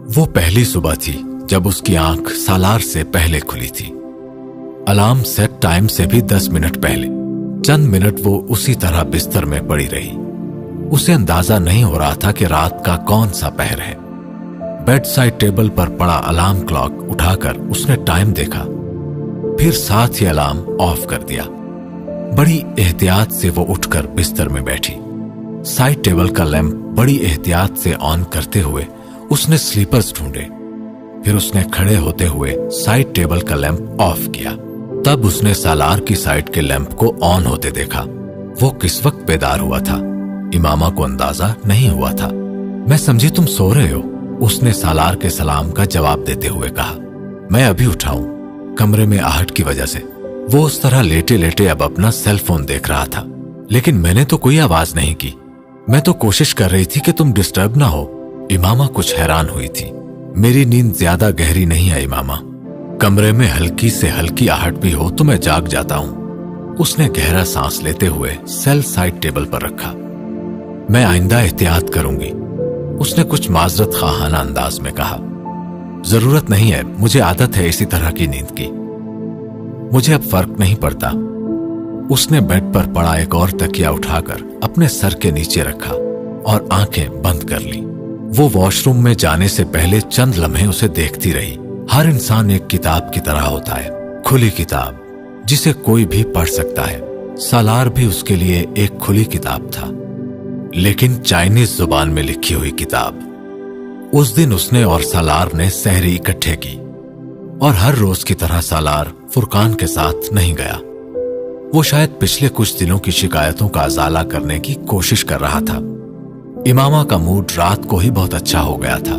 वो पहली सुबह थी जब उसकी आंख सालार से पहले खुली थी। अलार्म सेट टाइम से भी 10 मिनट पहले। चंद मिनट वो उसी तरह बिस्तर में पड़ी रही। उसे अंदाजा नहीं हो रहा था कि रात का कौन सा पहर है। बेड साइड टेबल पर पड़ा अलार्म क्लॉक उठाकर उसने टाइम देखा, फिर साथ ही अलार्म ऑफ कर दिया। बड़ी एहतियात से वो उठकर बिस्तर में बैठी। साइड टेबल का लैंप बड़ी एहतियात से ऑन करते हुए उसने स्लीपर्स ढूंढे। फिर उसने खड़े होते हुए साइड टेबल का लैंप ऑफ किया। तब उसने सालार की साइड के लैंप को ऑन होते देखा। वो किस वक्त बेदार हुआ था, इमामा को अंदाजा नहीं हुआ था। मैं समझी तुम सो रहे हो, उसने सालार के सलाम का जवाब देते हुए कहा। मैं अभी उठाऊं, कमरे में आहट की वजह से। वो उस तरह लेटे लेटे अब अपना सेल फोन देख रहा था, लेकिन मैंने तो कोई आवाज नहीं की। मैं तो कोशिश कर रही थी कि तुम डिस्टर्ब ना हो। इमामा कुछ हैरान हुई थी। मेरी नींद ज्यादा गहरी नहीं है इमामा, कमरे में हल्की से हल्की आहट भी हो तो मैं जाग जाता हूं। उसने गहरा सांस लेते हुए सेल साइड टेबल पर रखा। मैं आइंदा एहतियात करूंगी, उसने कुछ माजरत खाहाना अंदाज में कहा। जरूरत नहीं है, मुझे आदत है इसी तरह की नींद की, मुझे अब फर्क नहीं पड़ता। उसने बेड पर पड़ा एक और तकिया उठाकर अपने सर के नीचे रखा और आंखें बंद कर ली। वो वॉशरूम में जाने से पहले चंद लम्हे उसे देखती रही। हर इंसान एक किताब की तरह होता है, खुली किताब जिसे कोई भी पढ़ सकता है। सालार भी उसके लिए एक खुली किताब था, लेकिन चाइनीज जुबान में लिखी हुई किताब। उस दिन उसने और सालार ने सहरी इकट्ठे की और हर रोज की तरह सालार फुरकान के साथ नहीं गया। वो शायद पिछले कुछ दिनों की शिकायतों का अजाला करने की कोशिश कर रहा था। इमामा का मूड रात को ही बहुत अच्छा हो गया था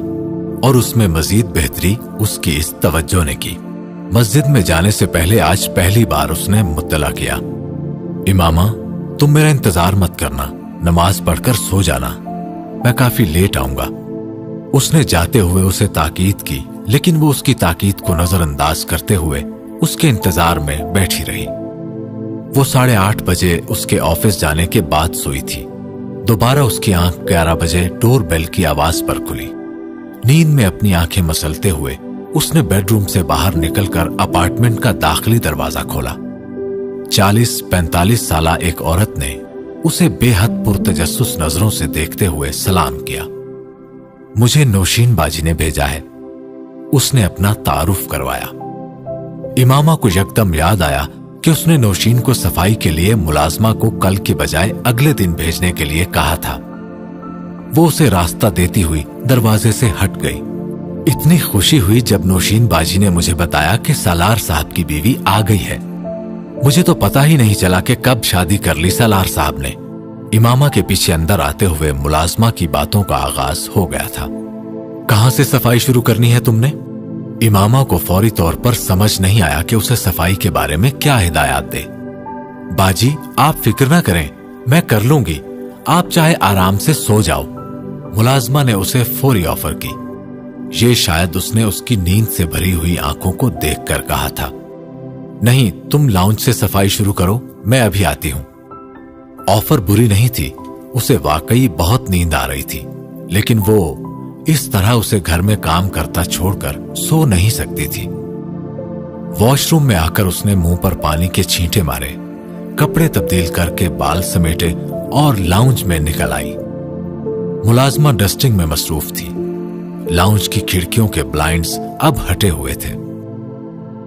और उसमें मजीद बेहतरी उसकी इस तवज्जो ने की। मस्जिद में जाने से पहले आज पहली बार उसने मुत्तला किया, इमामा तुम मेरा इंतजार मत करना, नमाज पढ़कर सो जाना, मैं काफी लेट आऊंगा। उसने जाते हुए उसे ताकीद की, लेकिन वो उसकी ताकीद को नजरअंदाज करते हुए उसके इंतजार में बैठी रही। वो 8:30 बजे उसके ऑफिस जाने के बाद सोई थी। दोबारा उसकी आंख 11 बजे डोर बेल की आवाज पर खुली। नींद में अपनी आंखें मसलते हुए उसने बेडरूम से बाहर निकलकर अपार्टमेंट का दाखिली दरवाजा खोला। 40-45 साला एक औरत ने उसे बेहद पुरतजस्सुस नजरों से देखते हुए सलाम किया। मुझे नौशीन बाजी ने भेजा है, उसने अपना तारुफ करवाया। इमामा को यकदम याद आया कि उसने नौशीन को सफाई के लिए मुलाजमा को कल के बजाय अगले दिन भेजने के लिए कहा था। वो उसे रास्ता देती हुई दरवाजे से हट गई। इतनी खुशी हुई जब नौशीन बाजी ने मुझे बताया कि सालार साहब की बीवी आ गई है। मुझे तो पता ही नहीं चला कि कब शादी कर ली सालार साहब ने। इमामा के पीछे अंदर आते हुए मुलाजमा की बातों का आगाज हो गया था। कहां से सफाई शुरू करनी है तुमने? इमामा को फौरी तौर पर समझ नहीं आया कि उसे सफाई के बारे में क्या हिदायत दे। बाजी आप फिक्र ना करें, मैं कर लूंगी, आप चाहे आराम से सो जाओ, मुलाजमा ने उसे फौरी ऑफर की। ये शायद उसने उसकी नींद से भरी हुई आंखों को देखकर कहा था। नहीं, तुम लाउंज से सफाई शुरू करो, मैं अभी आती हूं। ऑफर बुरी नहीं थी, उसे वाकई बहुत नींद आ रही थी, लेकिन वो इस तरह उसे घर में काम करता छोड़कर सो नहीं सकती थी। वॉशरूम में आकर उसने मुंह पर पानी के छींटे मारे, कपड़े तब्दील करके बाल समेटे और लाउंज में निकल आई। मुलाजमा डस्टिंग में मसरूफ थी। लाउंज की खिड़कियों के ब्लाइंड्स अब हटे हुए थे।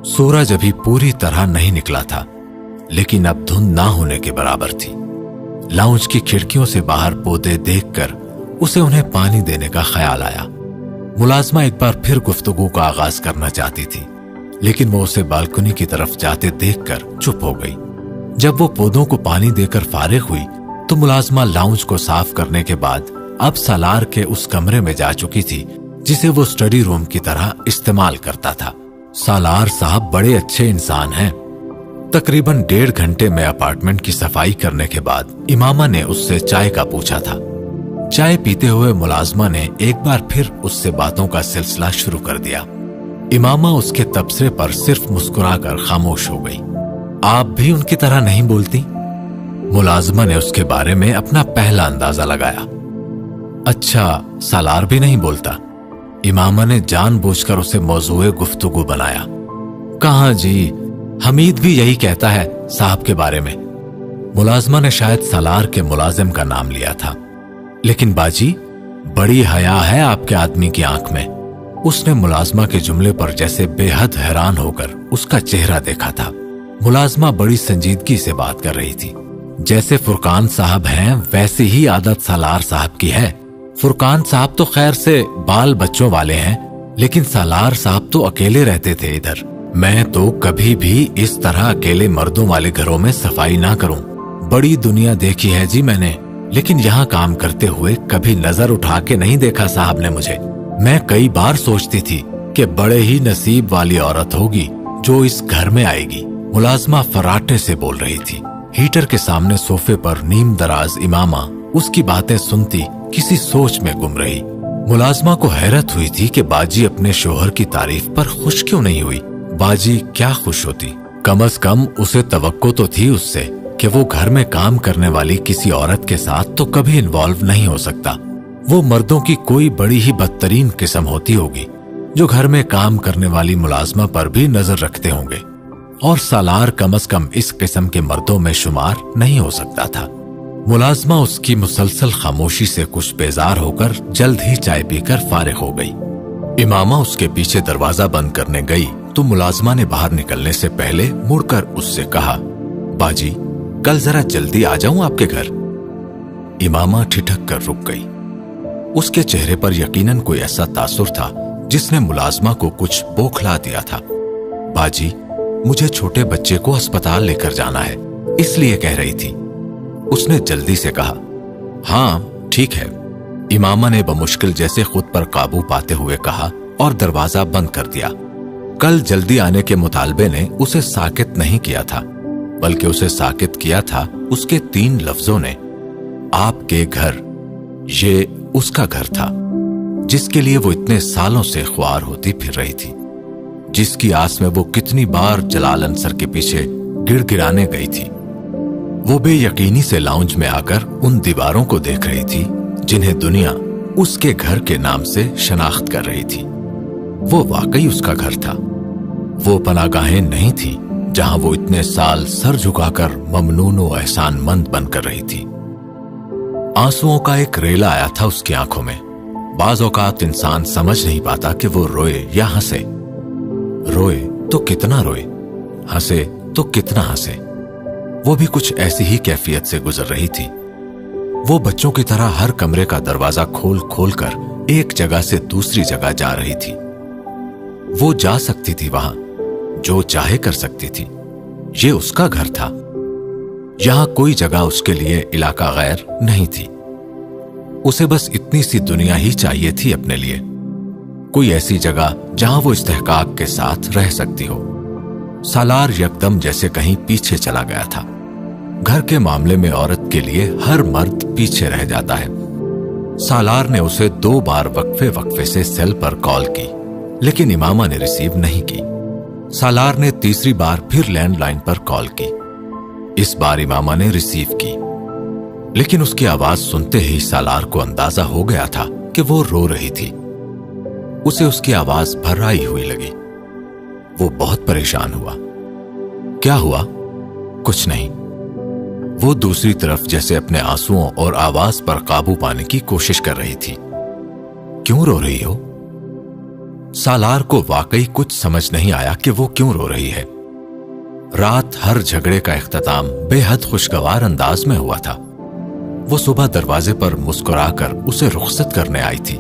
सूरज अभी पूरी तरह नहीं निकला था, लेकिन अब धुंध ना होने के बराबर थी। लाउंज की खिड़कियों से बाहर पौधे देखकर उसे उन्हें पानी देने का ख्याल आया। मुलाजमा एक बार फिर गुफ्तगू का आगाज करना चाहती थी, लेकिन वो उसे बालकनी की तरफ जाते देखकर चुप हो गई। जब वो पौधों को पानी देकर फारिग हुई तो मुलाजमा लाउंज को साफ करने के बाद अब सालार के उस कमरे में जा चुकी थी जिसे वो स्टडी रूम की तरह इस्तेमाल करता था। सालार साहब बड़े अच्छे इंसान हैं। तकरीबन 1.5 घंटे में अपार्टमेंट की सफाई करने के बाद इमामा ने उससे चाय का पूछा था। चाय पीते हुए मुलाजमा ने एक बार फिर उससे बातों का सिलसिला शुरू कर दिया। इमामा उसके तबसरे पर सिर्फ मुस्कुराकर खामोश हो गई। आप भी उनकी तरह नहीं बोलती? मुलाजमा ने उसके बारे में अपना पहला अंदाजा लगाया। अच्छा, सालार भी नहीं बोलता? इमामा ने जानबूझकर उसे मौजूए गुफ्तगू बनाया। कहाँ जी, हमीद भी यही कहता है साहब के बारे में। मुलाजमा ने शायद सालार के मुलाजिम का नाम लिया था। लेकिन बाजी, बड़ी हया है आपके आदमी की आंख में। उसने मुलाजमा के जुमले पर जैसे बेहद हैरान होकर उसका चेहरा देखा था। मुलाजमा बड़ी संजीदगी से बात कर रही थी। जैसे फुरकान साहब हैं वैसी ही आदत सालार साहब की है। फुरकान साहब तो खैर से बाल बच्चों वाले हैं, लेकिन सालार साहब तो अकेले रहते थे इधर। मैं तो कभी भी इस तरह अकेले मर्दों वाले घरों में सफाई ना करूं। बड़ी दुनिया देखी है जी मैंने, लेकिन यहाँ काम करते हुए कभी नजर उठा के नहीं देखा साहब ने मुझे। मैं कई बार सोचती थी कि बड़े ही नसीब वाली औरत होगी जो इस घर में आएगी। मुलाजमा फराटे से बोल रही थी। हीटर के सामने सोफे पर नीम दराज इमामा उसकी बातें सुनती किसी सोच में गुम रही। मुलाजमा को हैरत हुई थी कि बाजी अपने शोहर की तारीफ पर खुश क्यों नहीं हुई। बाजी क्या खुश होती, कम से कम उसे तवक्को तो थी उससे कि वो घर में काम करने वाली किसी औरत के साथ तो कभी इन्वॉल्व नहीं हो सकता। वो मर्दों की कोई बड़ी ही बदतरीन किस्म होती होगी जो घर में काम करने वाली मुलाजमा पर भी नजर रखते होंगे, और सालार कम से कम इस किस्म के मर्दों में शुमार नहीं हो सकता था। मुलाजमा उसकी मुसलसल खामोशी से कुछ बेजार होकर जल्द ही चाय पीकर फारिग हो गई। इमामा उसके पीछे दरवाजा बंद करने गई तो मुलाजमा ने बाहर निकलने से पहले मुड़कर उससे कहा, बाजी कल जरा जल्दी आ जाऊं आपके घर। इमामा ठिठक कर रुक गई। उसके चेहरे पर यकीनन कोई ऐसा तासुर था जिसने मुलाजमा को कुछ बौखला दिया था। बाजी, मुझे छोटे बच्चे को अस्पताल लेकर जाना है, इसलिए कह रही थी। उसने जल्दी से कहा, हाँ ठीक है। इमामा ने बमुश्किल जैसे खुद पर काबू पाते हुए कहा और दरवाजा बंद कर दिया। कल जल्दी आने के मुतालबे ने उसे साकित नहीं किया था, बल्कि उसे साकित किया था उसके 3 लफ्जों ने। आपके घर। ये उसका घर था जिसके लिए वो इतने सालों से ख्वार होती फिर रही थी, जिसकी आस में वो कितनी बार जलाल अंसर के पीछे गिड़गिड़ाने गई थी। वो बेयकीनी से लाउंज में आकर उन दीवारों को देख रही थी जिन्हें दुनिया उसके घर के नाम से शनाख्त कर रही थी। वो वाकई उसका घर था। वो पनागाहें नहीं थी जहां वो इतने साल सर झुकाकर ममनून व एहसानमंद बनकर रही थी। आंसुओं का एक रेला आया था उसकी आंखों में। बाज औकात इंसान समझ नहीं पाता कि वो रोए या हंसे। रोए तो कितना रोए, हंसे तो कितना हंसे। वो भी कुछ ऐसी ही कैफियत से गुजर रही थी। वो बच्चों की तरह हर कमरे का दरवाजा खोल खोल कर एक जगह से दूसरी जगह जा रही थी। वो जा सकती थी वहां, जो चाहे कर सकती थी। ये उसका घर था। यहां कोई जगह उसके लिए इलाका गैर नहीं थी। उसे बस इतनी सी दुनिया ही चाहिए थी अपने लिए, कोई ऐसी जगह जहां वो इस्तेहकाक के साथ रह सकती हो। सालार यकदम जैसे कहीं पीछे चला गया था। घर के मामले में औरत के लिए हर मर्द पीछे रह जाता है। सालार ने उसे 2 बार वक्फे वक्फे से सेल पर कॉल की, लेकिन इमामा ने रिसीव नहीं की। सालार ने तीसरी बार फिर लैंडलाइन पर कॉल की। इस बार इमामा ने रिसीव की, लेकिन उसकी आवाज सुनते ही सालार को अंदाजा हो गया था कि वो रो रही थी। उसे उसकी आवाज भर्राई हुई लगी। वो बहुत परेशान हुआ। क्या हुआ? कुछ नहीं। वो दूसरी तरफ जैसे अपने आंसुओं और आवाज पर काबू पाने की कोशिश कर रही थी। क्यों रो रही हो? सालार को वाकई कुछ समझ नहीं आया कि वो क्यों रो रही है। रात हर झगड़े का इख्तिताम बेहद खुशगवार अंदाज में हुआ था। वो सुबह दरवाजे पर मुस्कुराकर उसे रुखसत करने आई थी,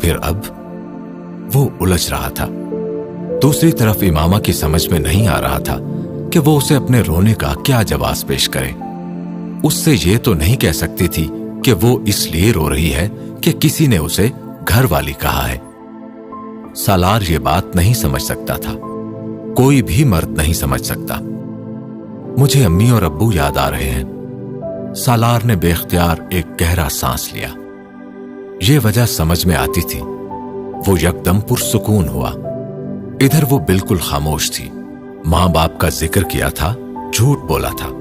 फिर अब वो उलझ रहा था। दूसरी तरफ इमामा की समझ में नहीं आ रहा था कि वो उसे अपने रोने का क्या जवाब पेश करे। उससे ये तो नहीं कह सकती थी कि वो इसलिए रो रही है कि किसी ने उसे घर वाली कहा है। सालार ये बात नहीं समझ सकता था, कोई भी मर्द नहीं समझ सकता। मुझे अम्मी और अब्बू याद आ रहे हैं। सालार ने बेख्तियार एक गहरा सांस लिया। ये वजह समझ में आती थी। वो यकदम पुरसुकून हुआ। इधर वो बिल्कुल खामोश थी। मां बाप का जिक्र किया था, झूठ बोला था,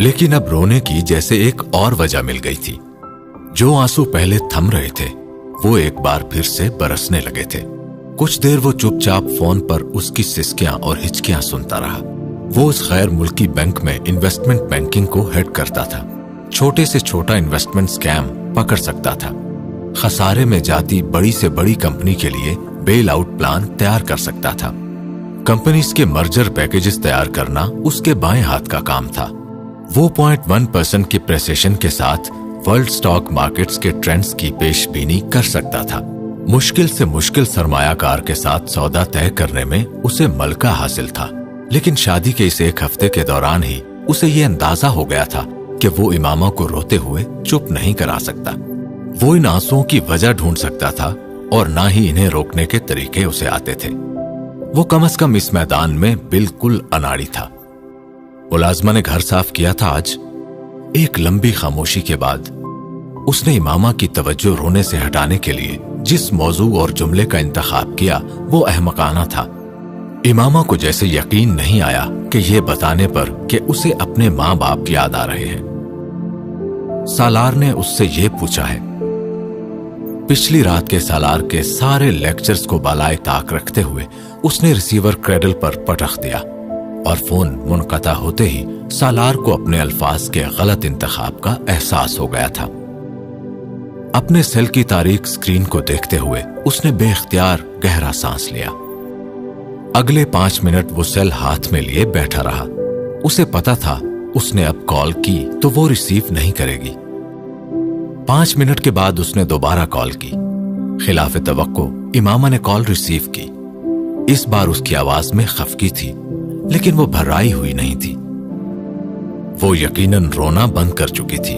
लेकिन अब रोने की जैसे एक और वजह मिल गई थी। जो आंसू पहले थम रहे थे वो एक बार फिर से बरसने लगे थे। कुछ देर वो चुपचाप फोन पर उसकी सिसकियां और हिचकियां सुनता रहा। वो उस गैर मुल्की बैंक में इन्वेस्टमेंट बैंकिंग को हेड करता था। छोटे से छोटा इन्वेस्टमेंट स्कैम पकड़ सकता था। खसारे में जाती बड़ी से बड़ी कंपनी के लिए बेल आउट प्लान तैयार कर सकता था। कंपनीज के मर्जर पैकेजेस तैयार करना उसके बाएं हाथ का काम था। वो 0.1% की प्रेसिशन के साथ वर्ल्ड स्टॉक मार्केट्स के ट्रेंड्स की पेशबीनी कर सकता था। मुश्किल से मुश्किल सरमायाकार के साथ सौदा तय करने में उसे मलका हासिल था। लेकिन शादी के इस एक हफ्ते के दौरान ही उसे ये अंदाजा हो गया था कि वो इमामा को रोते हुए चुप नहीं करा सकता। वो इन आंसुओं की वजह ढूंढ सकता था और ना ही इन्हें रोकने के तरीके उसे आते थे। वो कम से कम इस मैदान में बिल्कुल अनाड़ी था। मुलाजमा ने घर साफ किया था आज। एक लंबी खामोशी के बाद उसने इमामा की तवज्जो रोने से हटाने के लिए जिस मौजू और जुमले का इंतखाब किया वो अहमकाना था। इमामा को जैसे यकीन नहीं आया कि ये बताने पर कि उसे अपने माँ बाप याद आ रहे हैं। सालार ने उससे ये पूछा है। पिछली रात के सालार के सारे लेक्चर्स को बालाए ताक रखते हुए उसने रिसीवर क्रेडल पर पटक दिया और फोन मुनक़ता होते ही सालार को अपने अल्फाज के गलत इंतखाब का एहसास हो गया था। अपने सेल की तारीख स्क्रीन को देखते हुए उसने बेख्तियार गहरा सांस लिया। अगले 5 मिनट वो सेल हाथ में लिए बैठा रहा। उसे पता था उसने अब कॉल की तो वो रिसीव नहीं करेगी। 5 मिनट के बाद उसने दोबारा कॉल की। खिलाफ तवक्को इमामा ने कॉल रिसीव की। इस बार उसकी आवाज में खफगी थी, लेकिन वो भर्राई हुई नहीं थी। वो यकीनन रोना बंद कर चुकी थी।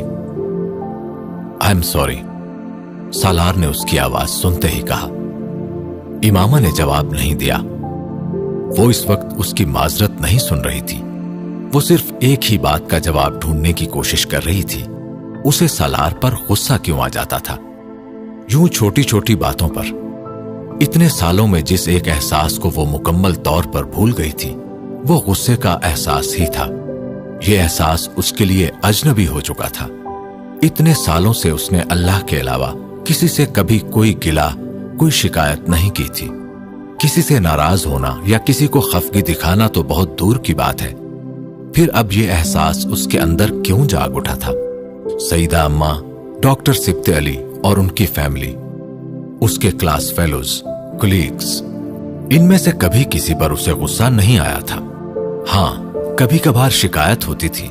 आई एम सॉरी, सालार ने उसकी आवाज सुनते ही कहा। इमामा ने जवाब नहीं दिया। वो इस वक्त उसकी माजरत नहीं सुन रही थी। वो सिर्फ एक ही बात का जवाब ढूंढने की कोशिश कर रही थी। उसे सालार पर गुस्सा क्यों आ जाता था? यूं छोटी छोटी बातों पर। इतने सालों में जिस एक एहसास को वो मुकम्मल तौर पर भूल गई थी, वो गुस्से का एहसास ही था। ये एहसास उसके लिए अजनबी हो चुका था। इतने सालों से उसने अल्लाह के अलावा किसी से कभी कोई गिला, कोई शिकायत नहीं की थी। किसी से नाराज होना या किसी को खफगी दिखाना तो बहुत दूर की बात है। फिर अब ये एहसास उसके अंदर क्यों जाग उठा था? सईदा अम्मा, डॉक्टर सिब्ते अली और उनकी फैमिली, उसके क्लास फेलोज, कलीग्स, इनमें से कभी किसी पर उसे गुस्सा नहीं आया था। हाँ, कभी कभार शिकायत होती थी,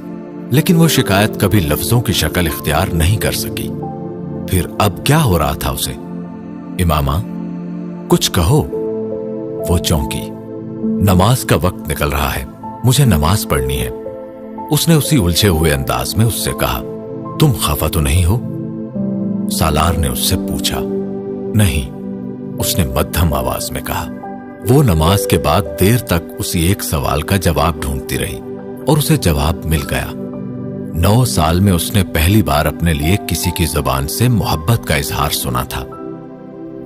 लेकिन वो शिकायत कभी लफ्जों की शक्ल इख्तियार नहीं कर सकी। फिर अब क्या हो रहा था उसे? इमामा, कुछ कहो। वो चौंकी। नमाज का वक्त निकल रहा है, मुझे नमाज पढ़नी है। उसने उसी उलझे हुए अंदाज में उससे कहा। तुम खफा तो नहीं हो? सालार ने उससे पूछा। नहीं, उसने मध्यम आवाज में कहा। वो नमाज के बाद देर तक उसी एक सवाल का जवाब ढूंढती रही और उसे जवाब मिल गया। 9 साल में उसने पहली बार अपने लिए किसी की जुबान से मोहब्बत का इजहार सुना था।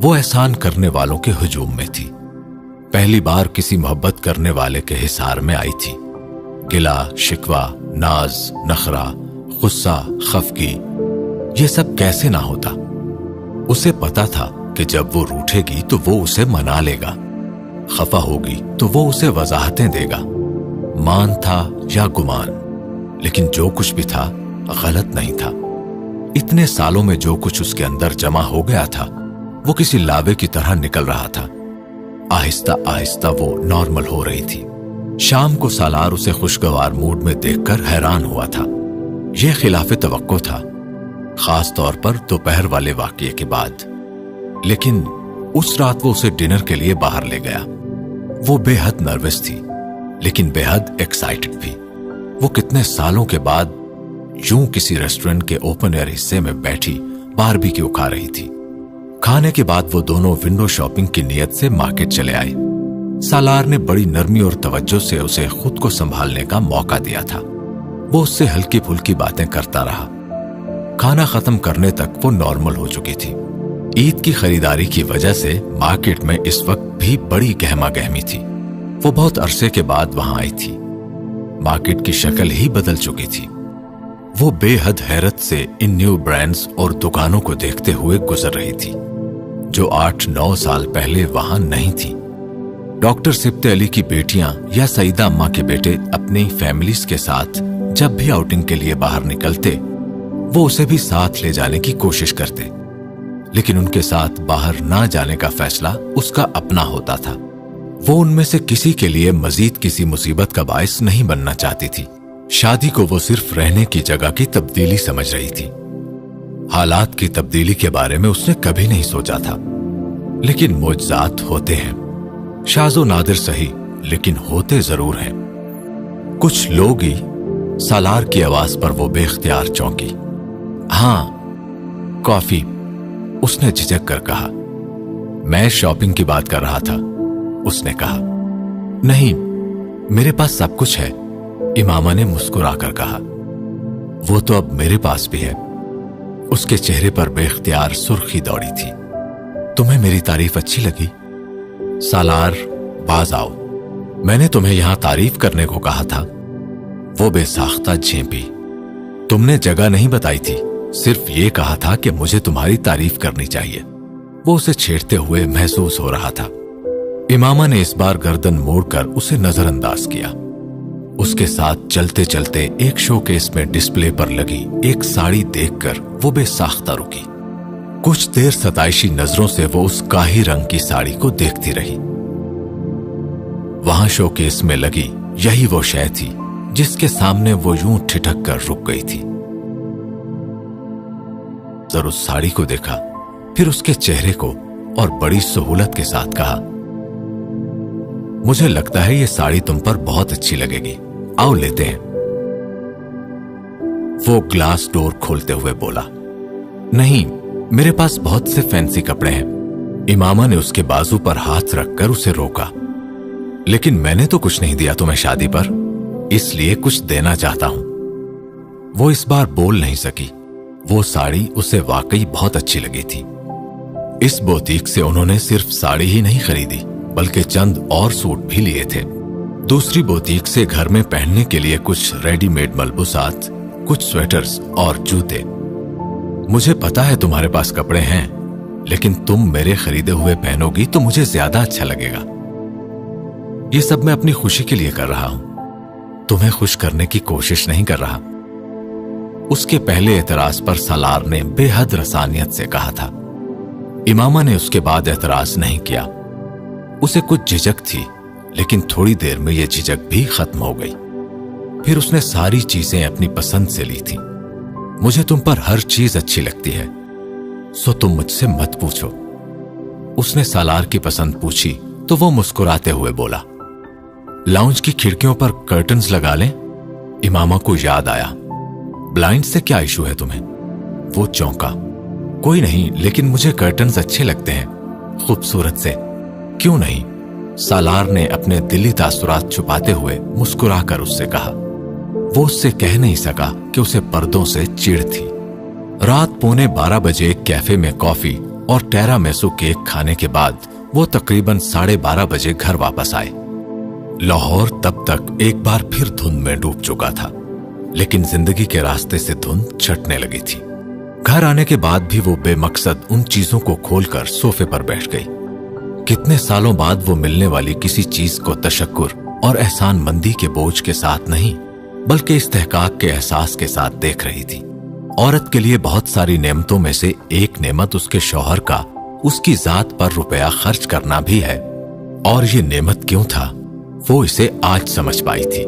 वो एहसान करने वालों के हुजूम में थी। पहली बार किसी मोहब्बत करने वाले के हिसार में आई थी। गिला, शिकवा, नाज, नखरा, गुस्सा, खफगी, ये सब कैसे ना होता? उसे पता था कि जब वो रूठेगी तो वो उसे मना लेगा, खफा होगी तो वो उसे वजाहतें देगा। मान था या गुमान, लेकिन जो कुछ भी था गलत नहीं था। इतने सालों में जो कुछ उसके अंदर जमा हो गया था वो किसी लावे की तरह निकल रहा था। आहिस्ता आहिस्ता वो नॉर्मल हो रही थी। शाम को सालार उसे खुशगवार मूड में देखकर हैरान हुआ था। यह खिलाफ तवक्को था, खास तौर पर दोपहर वाले वाकये के बाद। लेकिन उस रात वो उसे डिनर के लिए बाहर ले गया। वो बेहद नर्वस थी, लेकिन बेहद एक्साइटेड भी। वो कितने सालों के बाद यूं किसी रेस्टोरेंट के ओपन एयर हिस्से में बैठी बारबेक्यू खा रही थी। खाने के बाद वो दोनों विंडो शॉपिंग की नीयत से मार्केट चले आए। सालार ने बड़ी नरमी और तवज्जो से उसे खुद को संभालने का मौका दिया था। वो उससे हल्की फुल्की बातें करता रहा। खाना खत्म करने तक वो नॉर्मल हो चुकी थी। ईद की खरीदारी की वजह से मार्केट में इस वक्त भी बड़ी गहमा गहमी थी। वो बहुत अरसे के बाद वहां आई थी। मार्केट की शक्ल ही बदल चुकी थी। वो बेहद हैरत से इन न्यू ब्रांड्स और दुकानों को देखते हुए गुजर रही थी। जो 8-9 साल पहले वहां नहीं थी। डॉक्टर सिब्ते अली की बेटियां या सईदा अम्मा के बेटे अपनी फैमिलीज के साथ जब भी आउटिंग के लिए बाहर निकलते, वो उसे भी साथ ले जाने की कोशिश करते, लेकिन उनके साथ बाहर ना जाने का फैसला उसका अपना होता था। वो उनमें से किसी के लिए मजीद किसी मुसीबत का बायस नहीं बनना चाहती थी। शादी को वो सिर्फ रहने की जगह की तब्दीली समझ रही थी। हालात की तब्दीली के बारे में उसने कभी नहीं सोचा था। लेकिन मुअज्जात होते हैं, शाज़ो नादिर सही, लेकिन होते जरूर हैं। कुछ लोग ही। सालार की आवाज पर वो बेख्तियार चौंकी। हाँ, कॉफी, उसने झिझक कर कहा। मैं शॉपिंग की बात कर रहा था, उसने कहा। नहीं, मेरे पास सब कुछ है, इमामा ने मुस्कुराकर कहा। वो तो अब मेरे पास भी है। उसके चेहरे पर बेख्तियार सुर्खी दौड़ी थी। तुम्हें मेरी तारीफ अच्छी लगी? सालार, बाज आओ, मैंने तुम्हें यहां तारीफ करने को कहा था। वो बेसाख्ता झेंपी। तुमने जगह नहीं बताई थी, सिर्फ ये कहा था कि मुझे तुम्हारी तारीफ करनी चाहिए। वो उसे छेड़ते हुए महसूस हो रहा था। इमामा ने इस बार गर्दन मोड़कर उसे नजरअंदाज किया। उसके साथ चलते चलते एक शोकेस में डिस्प्ले पर लगी एक साड़ी देखकर वो बेसाख्ता रुकी। कुछ देर सताइशी नजरों से वो उस काही रंग की साड़ी को देखती रही। वहां शोकेस में लगी यही वो शय थी जिसके सामने वो यूं ठिठक कर रुक गई थी। जरूर उस साड़ी को देखा, फिर उसके चेहरे को, और बड़ी सहूलत के साथ कहा, मुझे लगता है ये साड़ी तुम पर बहुत अच्छी लगेगी, आओ लेते हैं। वो ग्लास डोर खोलते हुए बोला, नहीं, मेरे पास बहुत से फैंसी कपड़े हैं। इमामा ने उसके बाजू पर हाथ रखकर उसे रोका। लेकिन मैंने तो कुछ नहीं दिया तुम्हें शादी पर, इसलिए कुछ देना चाहता हूं। वो इस बार बोल नहीं सकी। वो साड़ी उसे वाकई बहुत अच्छी लगी थी। इस बुटीक से उन्होंने सिर्फ साड़ी ही नहीं खरीदी, बल्कि चंद और सूट भी लिए थे। दूसरी बुटीक से घर में पहनने के लिए कुछ रेडीमेड मलबूसात, कुछ स्वेटर्स और जूते। मुझे पता है तुम्हारे पास कपड़े हैं, लेकिन तुम मेरे खरीदे हुए पहनोगी तो मुझे ज्यादा अच्छा लगेगा। ये सब मैं अपनी खुशी के लिए कर रहा हूं, तुम्हें खुश करने की कोशिश नहीं कर रहा। उसके पहले एतराज पर सालार ने बेहद रसानियत से कहा था। इमामा ने उसके बाद एतराज नहीं किया। उसे कुछ झिझक थी, लेकिन थोड़ी देर में यह झिझक भी खत्म हो गई। फिर उसने सारी चीजें अपनी पसंद से ली थी। मुझे तुम पर हर चीज अच्छी लगती है, सो तुम मुझसे मत पूछो। उसने सालार की पसंद पूछी तो वो मुस्कुराते हुए बोला, लाउंज की खिड़कियों पर कर्टन्स लगा लें। इमामा को याद आया, ब्लाइंड से क्या इशू है तुम्हें? वो चौंका। कोई नहीं, लेकिन मुझे कर्टन्स अच्छे लगते हैं, खूबसूरत से। क्यों नहीं? सालार ने अपने दिली तासुरात छुपाते हुए मुस्कुराकर उससे कहा। वो उससे कह नहीं सका कि उसे पर्दों से चिढ़ थी। रात 11:15 बजे एक कैफे में कॉफी और टेरा मेसू केक खाने के बाद वो तकरीबन 12:30 बजे घर वापस आए। लाहौर तब तक एक बार फिर धुंध में डूब चुका था, लेकिन जिंदगी के रास्ते से धुंध छटने लगी थी। घर आने के बाद भी वो बेमकसद उन चीजों को खोलकर सोफे पर बैठ गई। कितने सालों बाद वो मिलने वाली किसी चीज को तशक्कुर और एहसानमंदी के बोझ के साथ नहीं, बल्कि इस्तेहकाक के एहसास के साथ देख रही थी। औरत के लिए बहुत सारी नेमतों में से एक नेमत उसके शौहर का उसकी जात पर रुपया खर्च करना भी है, और ये नेमत क्यों था वो इसे आज समझ पाई थी।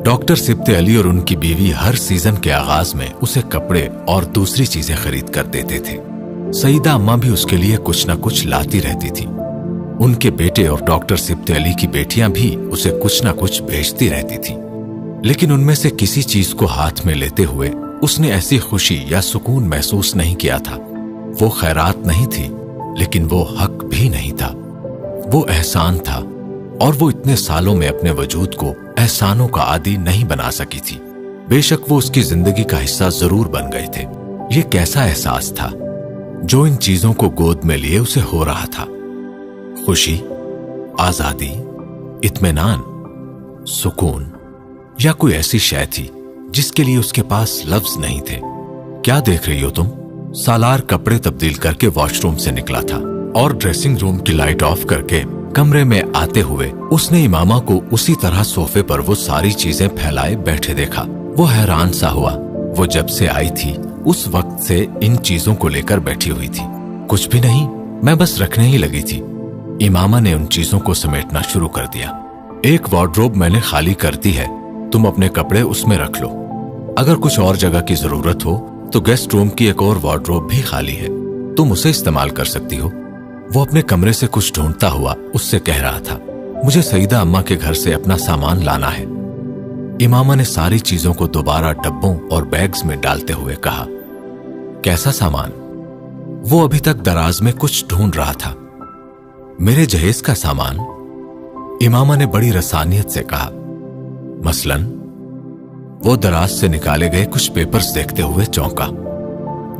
डॉक्टर सिब्ते अली और उनकी बीवी हर सीजन के आगाज में उसे कपड़े और दूसरी चीजें खरीद कर देते थे। सईदा अम्मा भी उसके लिए कुछ न कुछ लाती रहती थी। उनके बेटे और डॉक्टर सिब्ते अली की बेटियां भी उसे कुछ न कुछ भेजती रहती थी। लेकिन उनमें से किसी चीज को हाथ में लेते हुए उसने ऐसी खुशी या सुकून महसूस नहीं किया था। वो खैरात नहीं थी, लेकिन वो हक भी नहीं था। वो एहसान था, और वो इतने सालों में अपने वजूद को एहसानों का आदी नहीं बना सकी थी। बेशक वो उसकी जिंदगी का हिस्सा जरूर बन गए थे। ये कैसा एहसास था जो इन चीजों को गोद में लिए उसे हो रहा था? खुशी, आजादी, इत्मीनान, सुकून, या कोई ऐसी शय थी जिसके लिए उसके पास लफ्ज नहीं थे? क्या देख रही हो तुम? सालार कपड़े तब्दील करके वॉशरूम से निकला था। और ड्रेसिंग रूम की लाइट ऑफ करके कमरे में आते हुए उसने इमामा को उसी तरह सोफे पर वो सारी चीजें फैलाए बैठे देखा। वो हैरान सा हुआ। वो जब से आई थी उस वक्त से इन चीजों को लेकर बैठी हुई थी। कुछ भी नहीं, मैं बस रखने ही लगी थी। इमामा ने उन चीजों को समेटना शुरू कर दिया। एक वार्डरोब मैंने खाली कर दी है, तुम अपने कपड़े उसमें रख लो। अगर कुछ और जगह की जरूरत हो तो गेस्ट रूम की एक और वार्डरोब भी खाली है, तुम उसे इस्तेमाल कर सकती हो। वो अपने कमरे से कुछ ढूंढता हुआ उससे कह रहा था, मुझे सईदा अम्मा के घर से अपना सामान लाना है। इमामा ने सारी चीजों को दोबारा डब्बों और बैग्स में डालते हुए कहा, कैसा सामान? वो अभी तक दराज में कुछ ढूंढ रहा था। मेरे जहेज का सामान, इमामा ने बड़ी रसानियत से कहा। मसलन? वो दराज से निकाले गए कुछ पेपर्स देखते हुए चौंका।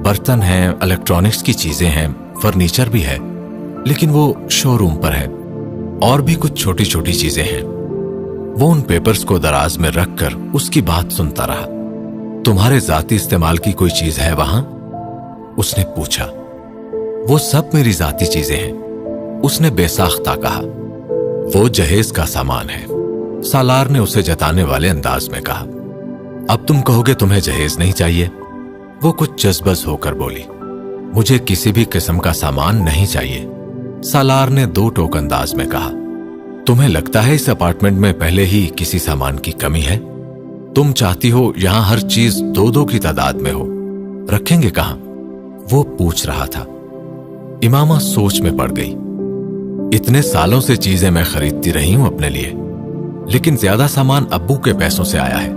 बर्तन हैं, इलेक्ट्रॉनिक्स की चीजें हैं, फर्नीचर भी है, लेकिन वो शोरूम पर है। और भी कुछ छोटी छोटी चीजें हैं। वो उन पेपर्स को दराज में रखकर उसकी बात सुनता रहा। तुम्हारे जाती इस्तेमाल की कोई चीज है वहां? उसने पूछा। वो सब मेरी जाती चीजें हैं, उसने बेसाख्ता कहा। वो जहेज का सामान है, सालार ने उसे जताने वाले अंदाज में कहा। अब तुम कहोगे तुम्हें जहेज नहीं चाहिए? वो कुछ जज्बस होकर बोली। मुझे किसी भी किस्म का सामान नहीं चाहिए, सालार ने दो टोक अंदाज में कहा। तुम्हें लगता है इस अपार्टमेंट में पहले ही किसी सामान की कमी है? तुम चाहती हो यहां हर चीज दो दो की तादाद में हो, रखेंगे कहां? वो पूछ रहा था। इमामा सोच में पड़ गई। इतने सालों से चीजें मैं खरीदती रही हूं अपने लिए, लेकिन ज्यादा सामान अब्बू के पैसों से आया है।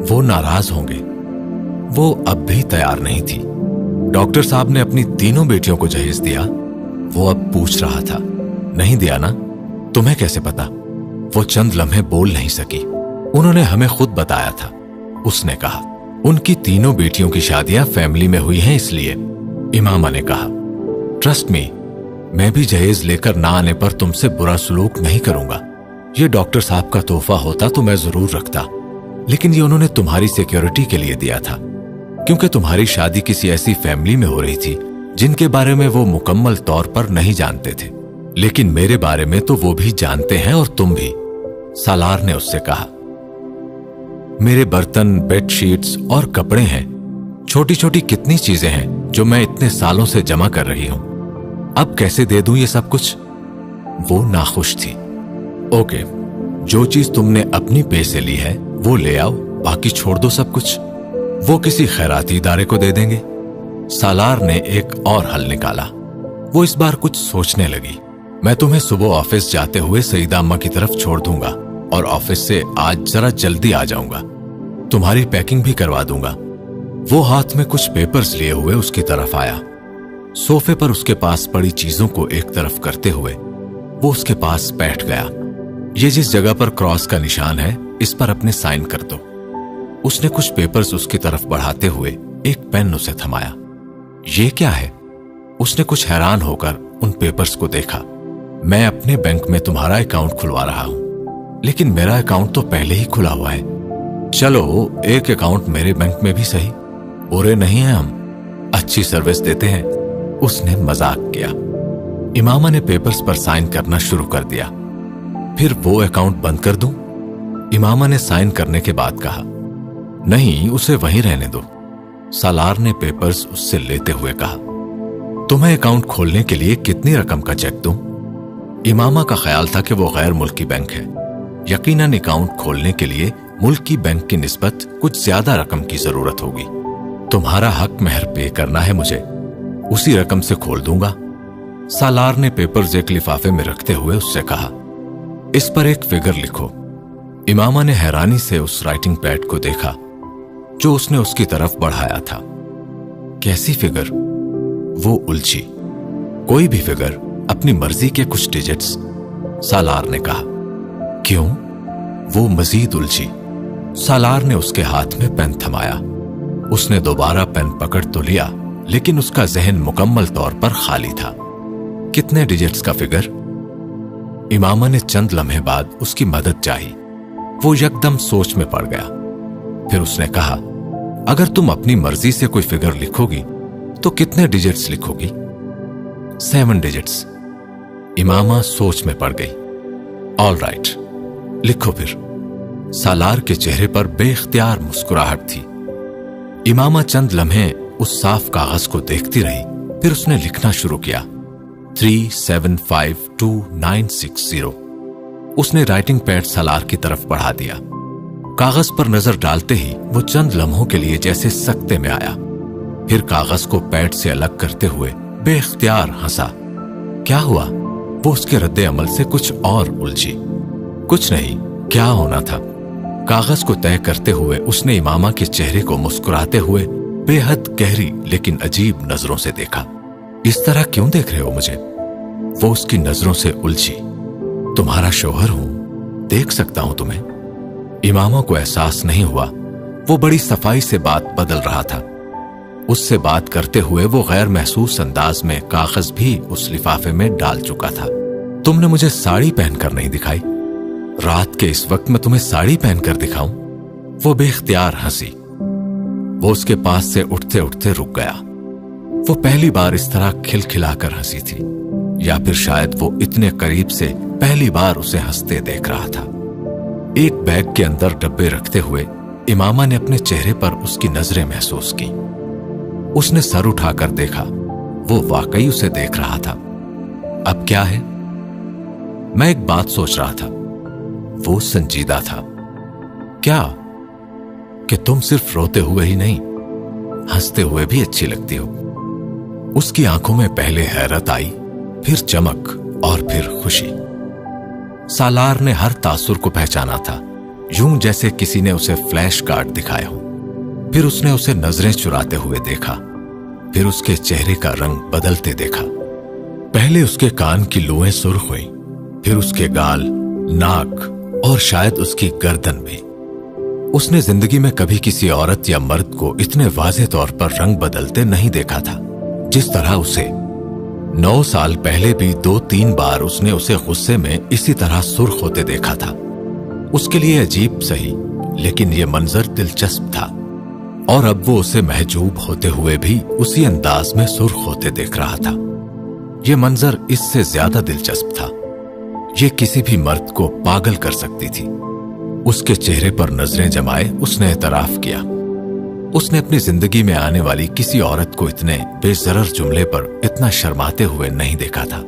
वो नाराज होंगे। वो अब भी तैयार नहीं थी। डॉक्टर साहब ने अपनी तीनों बेटियों को जहेज दिया? वो अब पूछ रहा था। नहीं दिया ना? तुम्हें कैसे पता? वो चंद लम्हे बोल नहीं सकी। उन्होंने हमें खुद बताया था, उसने कहा। उनकी तीनों बेटियों की शादियां फैमिली में हुई हैं इसलिए, इमामा ने कहा। ट्रस्ट मी, मैं भी जहेज लेकर ना आने पर तुमसे बुरा सलूक नहीं करूंगा। ये डॉक्टर साहब का तोहफा होता तो मैं जरूर रखता, लेकिन ये उन्होंने तुम्हारी सिक्योरिटी के लिए दिया था, क्योंकि तुम्हारी शादी किसी ऐसी फैमिली में हो रही थी जिनके बारे में वो मुकम्मल तौर पर नहीं जानते थे, लेकिन मेरे बारे में तो वो भी जानते हैं और तुम भी, सालार ने उससे कहा। मेरे बर्तन, बेडशीट्स और कपड़े हैं, छोटी छोटी कितनी चीजें हैं जो मैं इतने सालों से जमा कर रही हूं। अब कैसे दे दूं ये सब कुछ? वो नाखुश थी। ओके, जो चीज तुमने अपनी पे से ली है वो ले आओ, बाकी छोड़ दो सब कुछ। वो किसी खैराती इदारे को दे देंगे। सालार ने एक और हल निकाला। वो इस बार कुछ सोचने लगी। मैं तुम्हें सुबह ऑफिस जाते हुए सईदा अम्मा की तरफ छोड़ दूंगा और ऑफिस से आज जरा जल्दी आ जाऊंगा। तुम्हारी पैकिंग भी करवा दूंगा। वो हाथ में कुछ पेपर्स लिए हुए उसकी तरफ आया। सोफे पर उसके पास पड़ी चीजों को एक तरफ करते हुए वो उसके पास बैठ गया। ये जिस जगह पर क्रॉस का निशान है, इस पर अपने साइन कर दो। उसने कुछ पेपर्स उसकी तरफ बढ़ाते हुए एक पेन उसे थमाया। ये क्या है? उसने कुछ हैरान होकर उन पेपर्स को देखा। मैं अपने बैंक में तुम्हारा अकाउंट खुलवा रहा हूं, लेकिन मेरा अकाउंट तो पहले ही खुला हुआ है। चलो एक अकाउंट मेरे बैंक में भी सही, बुरे नहीं हैं हम, अच्छी सर्विस देते हैं, उसने मजाक किया। इमामा ने पेपर्स पर साइन करना शुरू कर दिया। फिर वो अकाउंट बंद कर दूं? इमामा ने साइन करने के बाद कहा। नहीं, उसे वहीं रहने दो, सालार ने पेपर्स उससे लेते हुए कहा। तुम्हें अकाउंट खोलने के लिए कितनी रकम का चेक दूं? इमामा का ख्याल था कि वो गैर मुल्की बैंक है, यकीनन अकाउंट खोलने के लिए मुल्की बैंक की निस्बत कुछ ज्यादा रकम की जरूरत होगी। तुम्हारा हक महर पे करना है मुझे, उसी रकम से खोल दूंगा, सालार ने पेपर्स एक लिफाफे में रखते हुए उससे कहा। इस पर एक फिगर लिखो। इमामा ने हैरानी से उस राइटिंग पैड को देखा जो उसने उसकी तरफ बढ़ाया था। कैसी फिगर? वो उलझी। कोई भी फिगर, अपनी मर्जी के कुछ डिजिट्स, सालार ने कहा। क्यों? वो मजीद उलझी। सालार ने उसके हाथ में पेन थमाया। उसने दोबारा पेन पकड़ तो लिया, लेकिन उसका जहन मुकम्मल तौर पर खाली था। कितने डिजिट्स का फिगर? इमामा ने चंद लम्हे बाद उसकी मदद चाही। वो यकदम सोच में पड़ गया। फिर उसने कहा, अगर तुम अपनी मर्जी से कोई फिगर लिखोगी तो कितने डिजिट्स लिखोगी? 7 डिजिट्स। इमामा सोच में पड़ गई। ऑल राइट, लिखो फिर। सालार के चेहरे पर बेख्तियार मुस्कुराहट थी। इमामा चंद लम्हे उस साफ कागज को देखती रही, फिर उसने लिखना शुरू किया। 3752 उसने राइटिंग पैड सालार की तरफ बढ़ा दिया। कागज पर नजर डालते ही वो चंद लम्हों के लिए जैसे सकते में आया, फिर कागज को पैड से अलग करते हुए बेख्तियार हंसा। क्या हुआ? वो उसके रद्दे अमल से कुछ और उलझी। कुछ नहीं, क्या होना था। कागज को तय करते हुए उसने इमामा के चेहरे को मुस्कुराते हुए बेहद गहरी लेकिन अजीब नजरों से देखा। इस तरह क्यों देख रहे हो मुझे? वो उसकी नजरों से उलझी। तुम्हारा शौहर हूं, देख सकता हूं तुम्हें। इमामा को एहसास नहीं हुआ वो बड़ी सफाई से बात बदल रहा था। उससे बात करते हुए वो गैर महसूस अंदाज में कागज भी उस लिफाफे में डाल चुका था। तुमने मुझे साड़ी पहनकर नहीं दिखाई। रात के इस वक्त मैं तुम्हें साड़ी पहनकर दिखाऊं? वो बेख्तियार हंसी। वो उसके पास से उठते उठते रुक गया। वो पहली बार इस तरह खिलखिलाकर हंसी थी, या फिर शायद वो इतने करीब से पहली बार उसे हंसते देख रहा था। एक बैग के अंदर डब्बे रखते हुए इमामा ने अपने चेहरे पर उसकी नजरें महसूस की। उसने सर उठाकर देखा, वो वाकई उसे देख रहा था। अब क्या है? मैं एक बात सोच रहा था। वो संजीदा था। क्या? कि तुम सिर्फ रोते हुए ही नहीं, हंसते हुए भी अच्छी लगती हो। उसकी आंखों में पहले हैरत आई, फिर चमक और फिर खुशी। सालार ने हर तासुर को पहचाना था, यूं जैसे किसी ने उसे फ्लैश कार्ड दिखाए हो। फिर उसने उसे नजरें चुराते हुए देखा, फिर उसके चेहरे का रंग बदलते देखा। पहले उसके कान की लुएं सुर्ख हुई, फिर उसके गाल, नाक और शायद उसकी गर्दन भी। उसने जिंदगी में कभी किसी औरत या मर्द को इतने वाज़ेह तौर पर रंग बदलते नहीं देखा था जिस तरह उसे। 9 साल पहले भी 2-3 बार उसने उसे गुस्से में इसी तरह सुर्ख होते देखा था। उसके लिए अजीब सही, लेकिन यह मंजर दिलचस्प था। और अब वो उसे महजूब होते हुए भी उसी अंदाज में सुर्ख होते देख रहा था। यह मंजर इससे ज्यादा दिलचस्प था। यह किसी भी मर्द को पागल कर सकती थी। उसके चेहरे पर नजरें जमाए उसने एतराफ किया। उसने अपनी जिंदगी में आने वाली किसी औरत को इतने बेजरर जुमले पर इतना शर्माते हुए नहीं देखा था,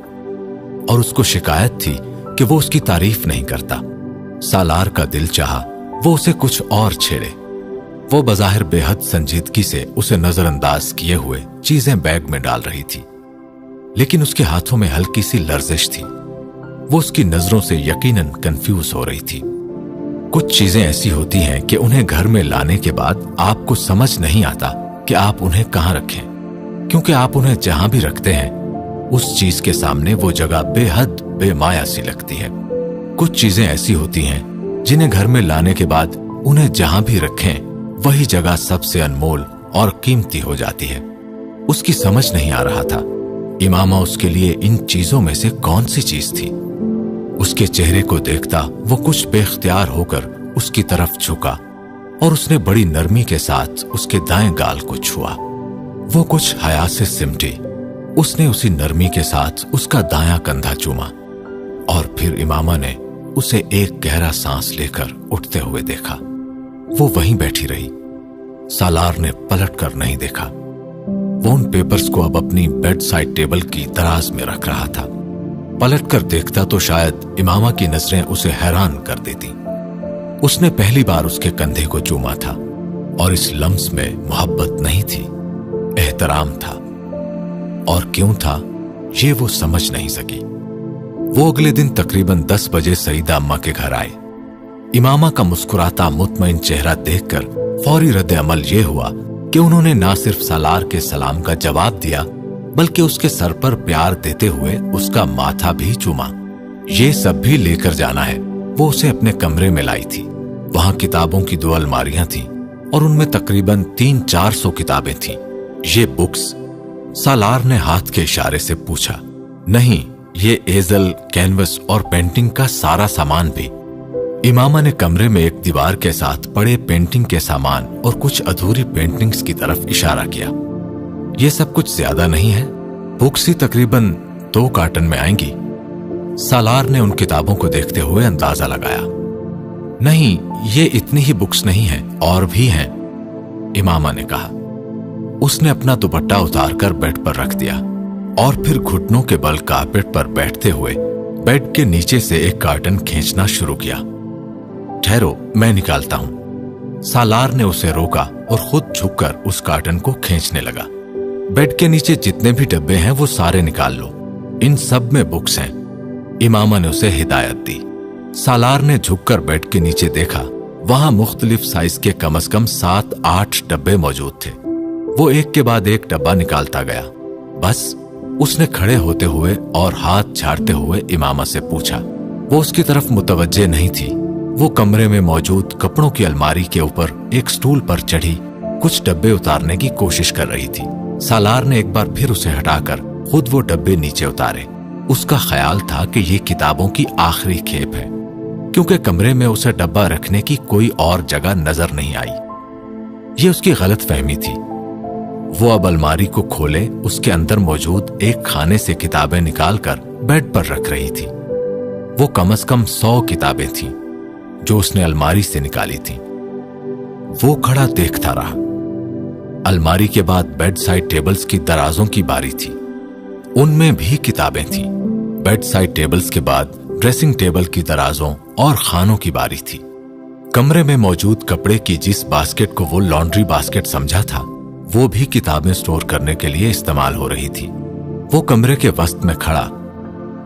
और उसको शिकायत थी कि वो उसकी तारीफ नहीं करता। सालार का दिल चाहा वो उसे कुछ और छेड़े। वो बज़ाहिर बेहद संजीदगी से उसे नजरअंदाज किए हुए चीजें बैग में डाल रही थी, लेकिन उसके हाथों में हल्की सी लर्जिश थी। वो उसकी नजरों से यकीनन कंफ्यूज हो रही थी। कुछ चीजें ऐसी होती हैं कि उन्हें घर में लाने के बाद आपको समझ नहीं आता कि आप उन्हें कहां रखें, क्योंकि आप उन्हें जहां भी रखते हैं उस चीज के सामने वो जगह बेहद बेमाया सी लगती है। कुछ चीजें ऐसी होती हैं जिन्हें घर में लाने के बाद उन्हें जहां भी रखें वही जगह सबसे अनमोल और कीमती हो जाती है। उसकी समझ नहीं आ रहा था इमामा उसके लिए इन चीजों में से कौन सी चीज थी। उसके चेहरे को देखता वो कुछ बेख्तियार होकर उसकी तरफ झुका और उसने बड़ी नरमी के साथ उसके दाएं गाल को छुआ। वो कुछ हया से सिमटी। उसने उसी नरमी के साथ उसका दायां कंधा चूमा और फिर इमामा ने उसे एक गहरा सांस लेकर उठते हुए देखा। वो वहीं बैठी रही। सालार ने पलट कर नहीं देखा। वो उन पेपर्स को अब अपनी बेड साइड टेबल की दराज में रख रहा था। पलट कर देखता तो शायद इमामा की नजरें उसे हैरान कर देती। उसने पहली बार उसके कंधे को चूमा था और इस लम्स में मोहब्बत नहीं थी, एहतराम था। और क्यों था ये वो समझ नहीं सकी। वो अगले दिन तकरीबन 10 बजे सईदा अम्मा के घर आए। इमामा का मुस्कुराता मुतमईन चेहरा देखकर फौरी रद्द अमल ये हुआ कि उन्होंने ना सिर्फ सालार के सलाम का जवाब दिया बल्कि उसके सर पर प्यार देते हुए उसका माथा भी चूमा। ये सब भी लेकर जाना है। वो उसे अपने कमरे में लाई थी। वहां किताबों की 2 अलमारियां थीं और उनमें तकरीबन 300-400 किताबें थीं। ये बुक्स? सालार ने हाथ के इशारे से पूछा। नहीं, ये एजल, कैनवस और पेंटिंग का सारा सामान भी। इमामा ने कमरे में एक दीवार के साथ पड़े पेंटिंग के सामान और कुछ अधूरी पेंटिंग्स की तरफ इशारा किया। ये सब कुछ ज्यादा नहीं है? बुक्स ही तकरीबन 2 कार्टन में आएंगी। सालार ने उन किताबों को देखते हुए अंदाजा लगाया। नहीं, ये इतनी ही बुक्स नहीं हैं, और भी हैं, इमामा ने कहा। उसने अपना दुपट्टा उतारकर बेड पर रख दिया और फिर घुटनों के बल कारपेट पर बैठते हुए बेड के नीचे से एक कार्टन खींचना शुरू किया। ठहरो, मैं निकालता हूं। सालार ने उसे रोका और खुद झुककर उस कार्टन को खींचने लगा। बेड के नीचे जितने भी डब्बे हैं वो सारे निकाल लो, इन सब में बुक्स हैं, इमामा ने उसे हिदायत दी। सालार ने झुककर बेड के नीचे देखा। वहां मुख्तलिफ साइज के कम से कम 7-8 डब्बे मौजूद थे। वो एक के बाद एक डब्बा निकालता गया। बस उसने खड़े होते हुए और हाथ झाड़ते हुए इमामा से पूछा। वो उसकी तरफ मुतवज्जे नहीं थी। वो कमरे में मौजूद कपड़ों की अलमारी के ऊपर एक स्टूल पर चढ़ी कुछ डब्बे उतारने की कोशिश कर रही थी। सालार ने एक बार फिर उसे हटाकर खुद वो डब्बे नीचे उतारे। उसका ख्याल था कि ये किताबों की आखिरी खेप है, क्योंकि कमरे में उसे डब्बा रखने की कोई और जगह नजर नहीं आई। ये उसकी गलत फहमी थी। वो अब अलमारी को खोले उसके अंदर मौजूद एक खाने से किताबें निकालकर बेड पर रख रही थी। वो कम से कम 100 किताबें थीं जो उसने अलमारी से निकाली थीं। वो खड़ा देखता रहा। अलमारी के बाद बेड साइड टेबल्स की दराजों की बारी थी, उनमें भी किताबें थीं। बेड साइड टेबल्स के बाद ड्रेसिंग टेबल की दराजों और खानों की बारी थी। कमरे में मौजूद कपड़े की जिस बास्केट को वो लॉन्ड्री बास्केट समझा था, वो भी किताबें स्टोर करने के लिए इस्तेमाल हो रही थी। वो कमरे के वस्त में खड़ा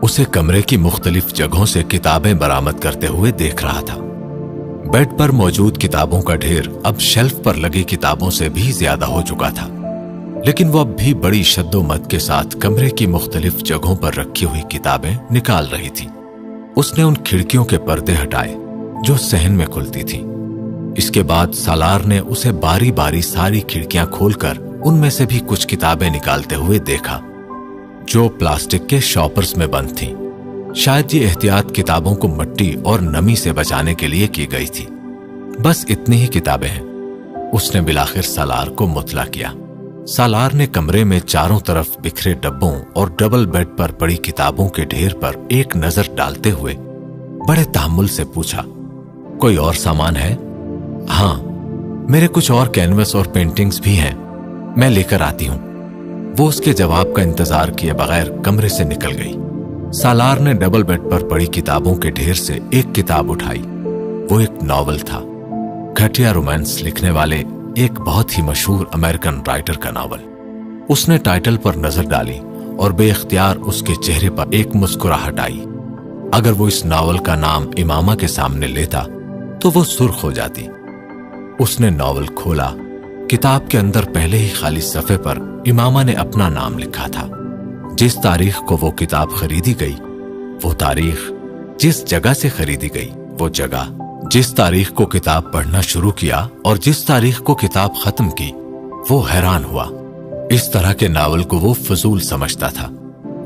उसे कमरे की मुख्तलिफ जगहों से किताबें बरामद करते हुए देख रहा था। बेड पर मौजूद किताबों का ढेर अब शेल्फ पर लगी किताबों से भी ज्यादा हो चुका था, लेकिन वो अब भी बड़ी शद्दोमत के साथ कमरे की मुख्तलिफ जगहों पर रखी हुई किताबें निकाल रही थी। उसने उन खिड़कियों के पर्दे हटाए जो सहन में खुलती थीं। इसके बाद सालार ने उसे बारी बारी सारी खिड़कियां खोलकर उनमें से भी कुछ किताबें निकालते हुए देखा जो प्लास्टिक के शॉपर्स में बंद थीं। शायद ये एहतियात किताबों को मिट्टी और नमी से बचाने के लिए की गई थी। बस इतनी ही किताबें हैं, उसने बिलाखिर सालार को मुतला किया। सालार ने कमरे में चारों तरफ बिखरे डब्बों और डबल बेड पर पड़ी किताबों के ढेर पर एक नजर डालते हुए बड़े तहम्मुल से पूछा, कोई और सामान है? हाँ, मेरे कुछ और कैनवस और पेंटिंग्स भी हैं, मैं लेकर आती हूं। वो उसके जवाब का इंतजार किए बगैर कमरे से निकल गई। सालार ने डबल बेड पर पड़ी किताबों के ढेर से एक किताब उठाई। वो एक नॉवल था, घटिया रोमांस लिखने वाले एक बहुत ही मशहूर अमेरिकन राइटर का नॉवल। उसने टाइटल पर नजर डाली और बेइख्तियार उसके चेहरे पर एक मुस्कुराहट आई। अगर वो इस नॉवल का नाम इमामा के सामने लेता तो वो सुर्ख हो जाती। उसने नॉवल खोला। किताब के अंदर पहले ही खाली सफ़े पर इमामा ने अपना नाम लिखा था। जिस तारीख को वो किताब खरीदी गई वो तारीख, जिस जगह से खरीदी गई वो जगह, जिस तारीख को किताब पढ़ना शुरू किया और जिस तारीख को किताब खत्म की, वो हैरान हुआ। इस तरह के नावल को वो फजूल समझता था।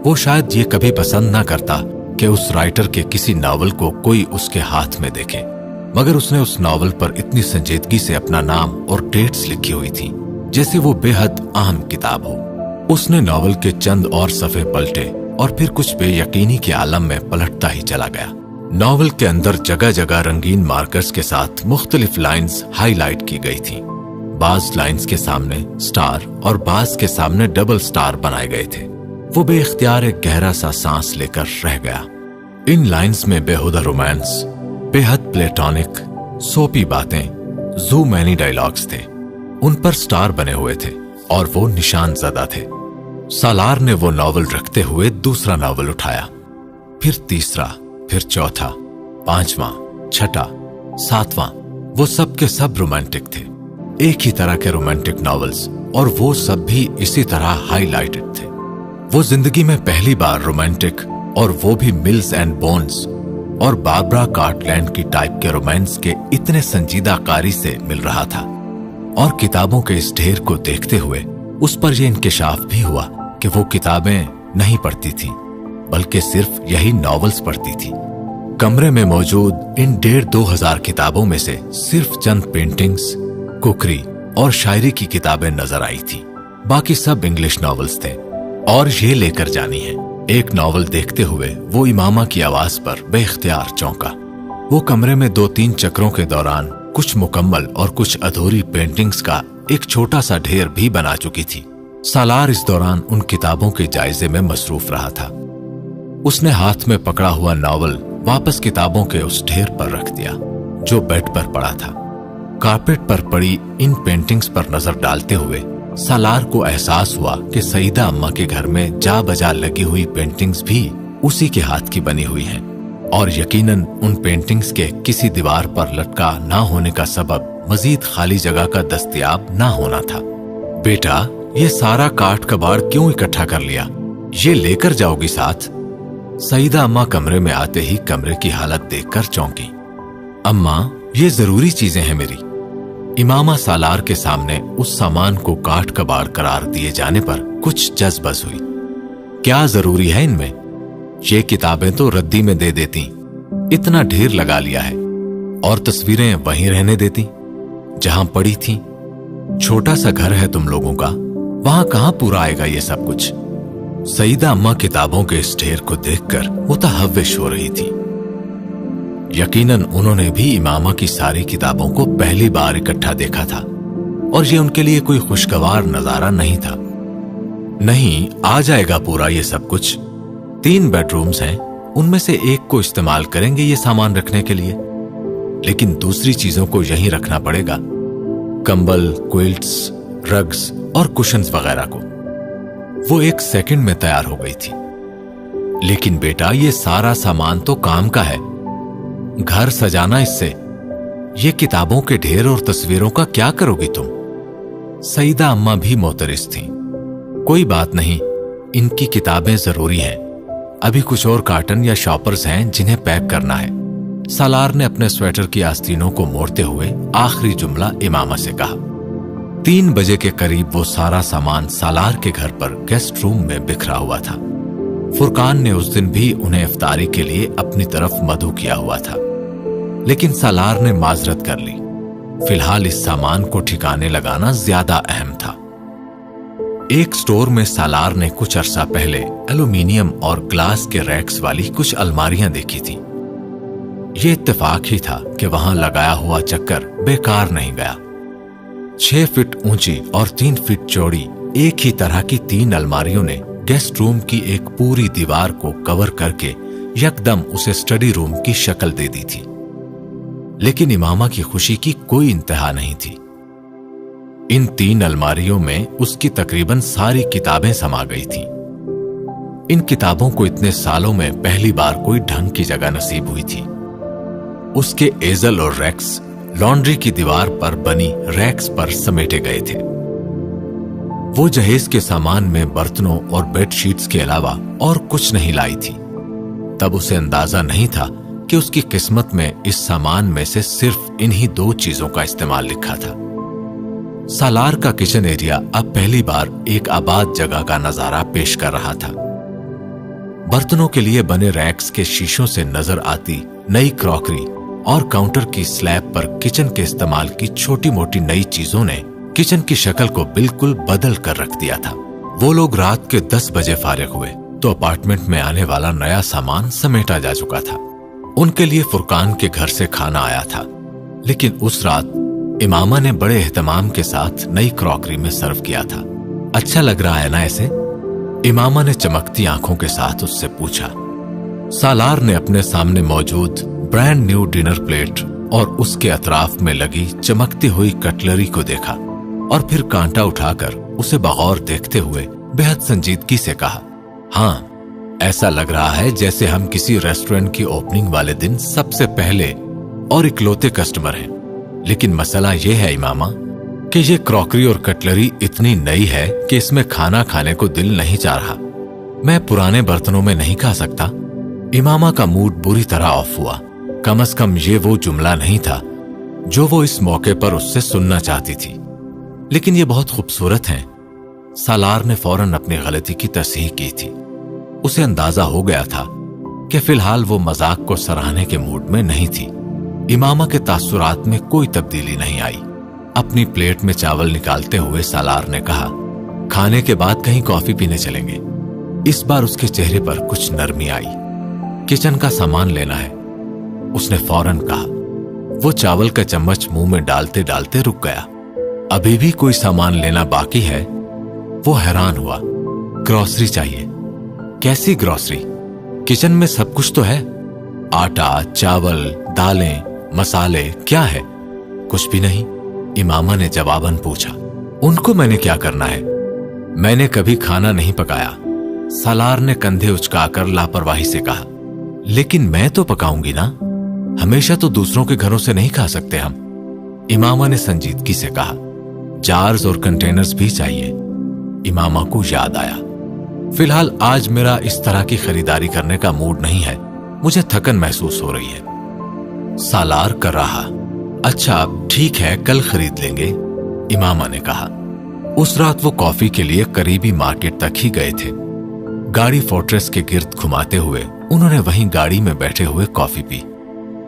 वो शायद ये कभी पसंद ना करता कि उस राइटर के किसी नावल को कोई उसके हाथ में देखे, मगर उसने उस नावल पर इतनी संजीदगी से अपना नाम और डेट्स लिखी हुई थी जैसे वो बेहद आम किताब हो। उसने नावल के चंद और सफ़े पलटे और फिर कुछ बेयकीनी के आलम में पलटता ही चला गया। नावल के अंदर जगह जगह रंगीन मार्कर्स के साथ मुख्तलिफ लाइंस हाईलाइट की गई थीं। बाज लाइंस के सामने स्टार और बाज के सामने डबल स्टार बनाए गए थे। वो बेइख्तियार एक गहरा सा सांस लेकर रह गया। इन लाइंस में बेहुदा रोमांस, बेहद प्लेटोनिक सोपी बातें, जू मैनी डायलॉग्स थे। उन पर स्टार बने हुए थे और वो निशान ज़दा थे। सालार ने वो नॉवल रखते हुए दूसरा नॉवल उठाया, फिर तीसरा, फिर चौथा, पांचवा, छठा, सातवां। वो सब के सब रोमांटिक थे, एक ही तरह के रोमांटिक नॉवेल्स, और वो सब भी इसी तरह हाईलाइटेड थे। वो जिंदगी में पहली बार रोमांटिक, और वो भी मिल्स एंड बोन्स और बारबरा कार्टलैंड की टाइप के रोमांस के इतने संजीदा कारी से मिल रहा था। और किताबों के इस ढेर को देखते हुए उस पर यह इंकिशाफ भी हुआ कि वो किताबें नहीं पढ़ती थी, बल्कि सिर्फ यही नॉवेल्स पढ़ती थी। कमरे में मौजूद इन 1,500 किताबों में से सिर्फ चंद पेंटिंग्स, कुकरी और शायरी की किताबें नजर आई थी। बाकी सब इंग्लिश नॉवेल्स थे। और ये लेकर जानी है। एक नॉवल देखते हुए वो इमामा की आवाज पर बेख्तियार चौंका। वो कमरे में 2-3 चक्रों के दौरान कुछ मुकम्मल और कुछ अधूरी पेंटिंग्स का एक छोटा सा ढेर भी बना चुकी थी। सालार इस दौरान उन किताबों के जायजे में मसरूफ रहा था। उसने हाथ में पकड़ा हुआ नॉवल वापस किताबों के उस ढेर पर रख दिया जो बेड पर पड़ा था। कारपेट पर पड़ी इन पेंटिंग्स पर नजर डालते हुए सालार को एहसास हुआ कि सईदा अम्मा के घर में जा बजा लगी हुई पेंटिंग्स भी उसी के हाथ की बनी हुई हैं, और यकीनन उन पेंटिंग्स के किसी दीवार पर लटका ना होने का सबब मजीद खाली जगह का दस्तयाब ना होना था। बेटा, ये सारा काट कबाड़ क्यों इकट्ठा कर लिया? ये लेकर जाओगी साथ? सईदा अम्मा कमरे में आते ही कमरे की हालत देखकर चौंकी। अम्मा, ये जरूरी चीजें हैं मेरी। इमामा सालार के सामने उस सामान को काट कबाड़ करार दिए जाने पर कुछ जज्बस हुई। क्या जरूरी है इनमें? ये किताबें तो रद्दी में दे देती, इतना ढेर लगा लिया है, और तस्वीरें वहीं रहने देती जहां पड़ी थी। छोटा सा घर है तुम लोगों का, वहां कहां पूरा आएगा ये सब कुछ? सईदा अम्मा किताबों के इस ढेर को देखकर मुतहव्विश हो रही थी। यकीनन उन्होंने भी इमामा की सारी किताबों को पहली बार इकट्ठा देखा था, और ये उनके लिए कोई खुशगवार नजारा नहीं था। नहीं, आ जाएगा पूरा ये सब कुछ। 3 बेडरूम्स हैं, उनमें से एक को इस्तेमाल करेंगे ये सामान रखने के लिए, लेकिन दूसरी चीजों को यहीं रखना पड़ेगा। कंबल, क्विल्ट्स, रग्स और कुशन्स वगैरह को। वो 1 सेकंड में तैयार हो गई थी। लेकिन बेटा, ये सारा सामान तो काम का है, घर सजाना इससे। ये किताबों के ढेर और तस्वीरों का क्या करोगी तुम? सईदा अम्मा भी मोतरिस थीं। कोई बात नहीं, इनकी किताबें जरूरी हैं। अभी कुछ और कार्टन या शॉपर्स हैं जिन्हें पैक करना है। सालार ने अपने स्वेटर की आस्तीनों को मोड़ते हुए आखिरी जुमला इमामा से कहा। 3 बजे के करीब वो सारा सामान सालार के घर पर गेस्ट रूम में बिखरा हुआ था। फुरकान ने उस दिन भी उन्हें इफ्तारी के लिए अपनी तरफ मदऊ किया हुआ था, लेकिन सालार ने माजरत कर ली। फिलहाल इस सामान को ठिकाने लगाना ज्यादा अहम था। एक स्टोर में सालार ने कुछ अरसा पहले एल्यूमिनियम और ग्लास के रैक्स वाली कुछ अलमारियां देखी थी। ये इत्तेफाक ही था कि वहां लगाया हुआ चक्कर बेकार नहीं गया। 6 फीट ऊंची और 3 फीट चौड़ी एक ही तरह की 3 अलमारियों ने गेस्ट रूम की एक पूरी दीवार को कवर करके यकदम उसे स्टडी रूम की शक्ल दे दी थी। लेकिन इमामा की खुशी की कोई इंतहा नहीं थी। इन 3 अलमारियों में उसकी तकरीबन सारी किताबें समा गई थीं। इन किताबों को इतने सालों में पहली बार कोई ढंग की जगह नसीब हुई थी। उसके एजल और रैक्स लॉन्ड्री की दीवार पर बनी रैक्स पर समेटे गए थे। वो जहेज के सामान में बर्तनों और बेडशीट्स के अलावा और कुछ नहीं लाई थी। तब उसे अंदाजा नहीं था कि उसकी किस्मत में इस सामान में से सिर्फ इन्हीं 2 चीजों का इस्तेमाल लिखा था। सालार का किचन एरिया अब पहली बार एक आबाद जगह का नजारा पेश कर रहा था। बर्तनों के लिए बने रैक्स के शीशों से नजर आती नई क्रॉकरी और काउंटर की स्लैब पर किचन के इस्तेमाल की छोटी मोटी नई चीजों ने किचन की शक्ल को बिल्कुल बदल कर रख दिया था। वो लोग रात के 10 बजे फारिग हुए तो अपार्टमेंट में आने वाला नया सामान समेटा जा चुका था। उनके लिए फुरकान के घर से खाना आया था, लेकिन उस रात इमामा ने बड़े एहतमाम के साथ नई क्रॉकरी में सर्व किया था। अच्छा लग रहा है ना ऐसे? इमामा ने चमकती आंखों के साथ उससे पूछा। सालार ने अपने सामने मौजूद ब्रांड न्यू डिनर प्लेट और उसके अतराफ में लगी चमकती हुई कटलरी को देखा और फिर कांटा उठाकर उसे बगौर देखते हुए बेहद संजीदगी से कहा, हाँ, ऐसा लग रहा है जैसे हम किसी रेस्टोरेंट की ओपनिंग वाले दिन सबसे पहले और इकलौते कस्टमर हैं। लेकिन मसला यह है इमामा कि ये क्रॉकरी और कटलरी इतनी नई है कि इसमें खाना खाने को दिल नहीं चाह रहा। मैं पुराने बर्तनों में नहीं खा सकता। इमामा का मूड बुरी तरह ऑफ हुआ। कम से कम ये वो जुमला नहीं था जो वो इस मौके पर उससे सुनना चाहती थी। लेकिन ये बहुत खूबसूरत हैं। सालार ने फौरन अपनी गलती की तस्हीह की थी। उसे अंदाजा हो गया था कि फिलहाल वो मजाक को सराहने के मूड में नहीं थी। इमामा के तासुरात में कोई तब्दीली नहीं आई। अपनी प्लेट में चावल निकालते हुए सालार ने कहा, खाने के बाद कहीं कॉफी पीने चलेंगे। इस बार उसके चेहरे पर कुछ नरमी आई। किचन का सामान लेना है, उसने फौरन कहा। वो चावल का चम्मच मुंह में डालते डालते रुक गया। अभी भी कोई सामान लेना बाकी है? वो हैरान हुआ। ग्रोसरी चाहिए। कैसी ग्रोसरी? किचन में सब कुछ तो है। आटा, चावल, दालें, मसाले, क्या है? कुछ भी नहीं, इमामा ने जवाबन पूछा। उनको मैंने क्या करना है? मैंने कभी खाना नहीं पकाया, सालार ने कंधे उचकाकर लापरवाही से कहा। लेकिन मैं तो पकाऊंगी ना, हमेशा तो दूसरों के घरों से नहीं खा सकते हम, इमामा ने संजीदगी से कहा। जार्स और कंटेनर्स भी चाहिए। इमामा को याद आया, फिलहाल आज मेरा इस तरह की खरीदारी करने का मूड नहीं है, मुझे थकन महसूस हो रही है। सालार कर रहा। अच्छा ठीक है, कल खरीद लेंगे, इमामा ने कहा। उस रात वो कॉफी के लिए करीबी मार्केट तक ही गए थे। गाड़ी फोर्ट्रेस के गिर्द घुमाते हुए उन्होंने वहीं गाड़ी में बैठे हुए कॉफी पी।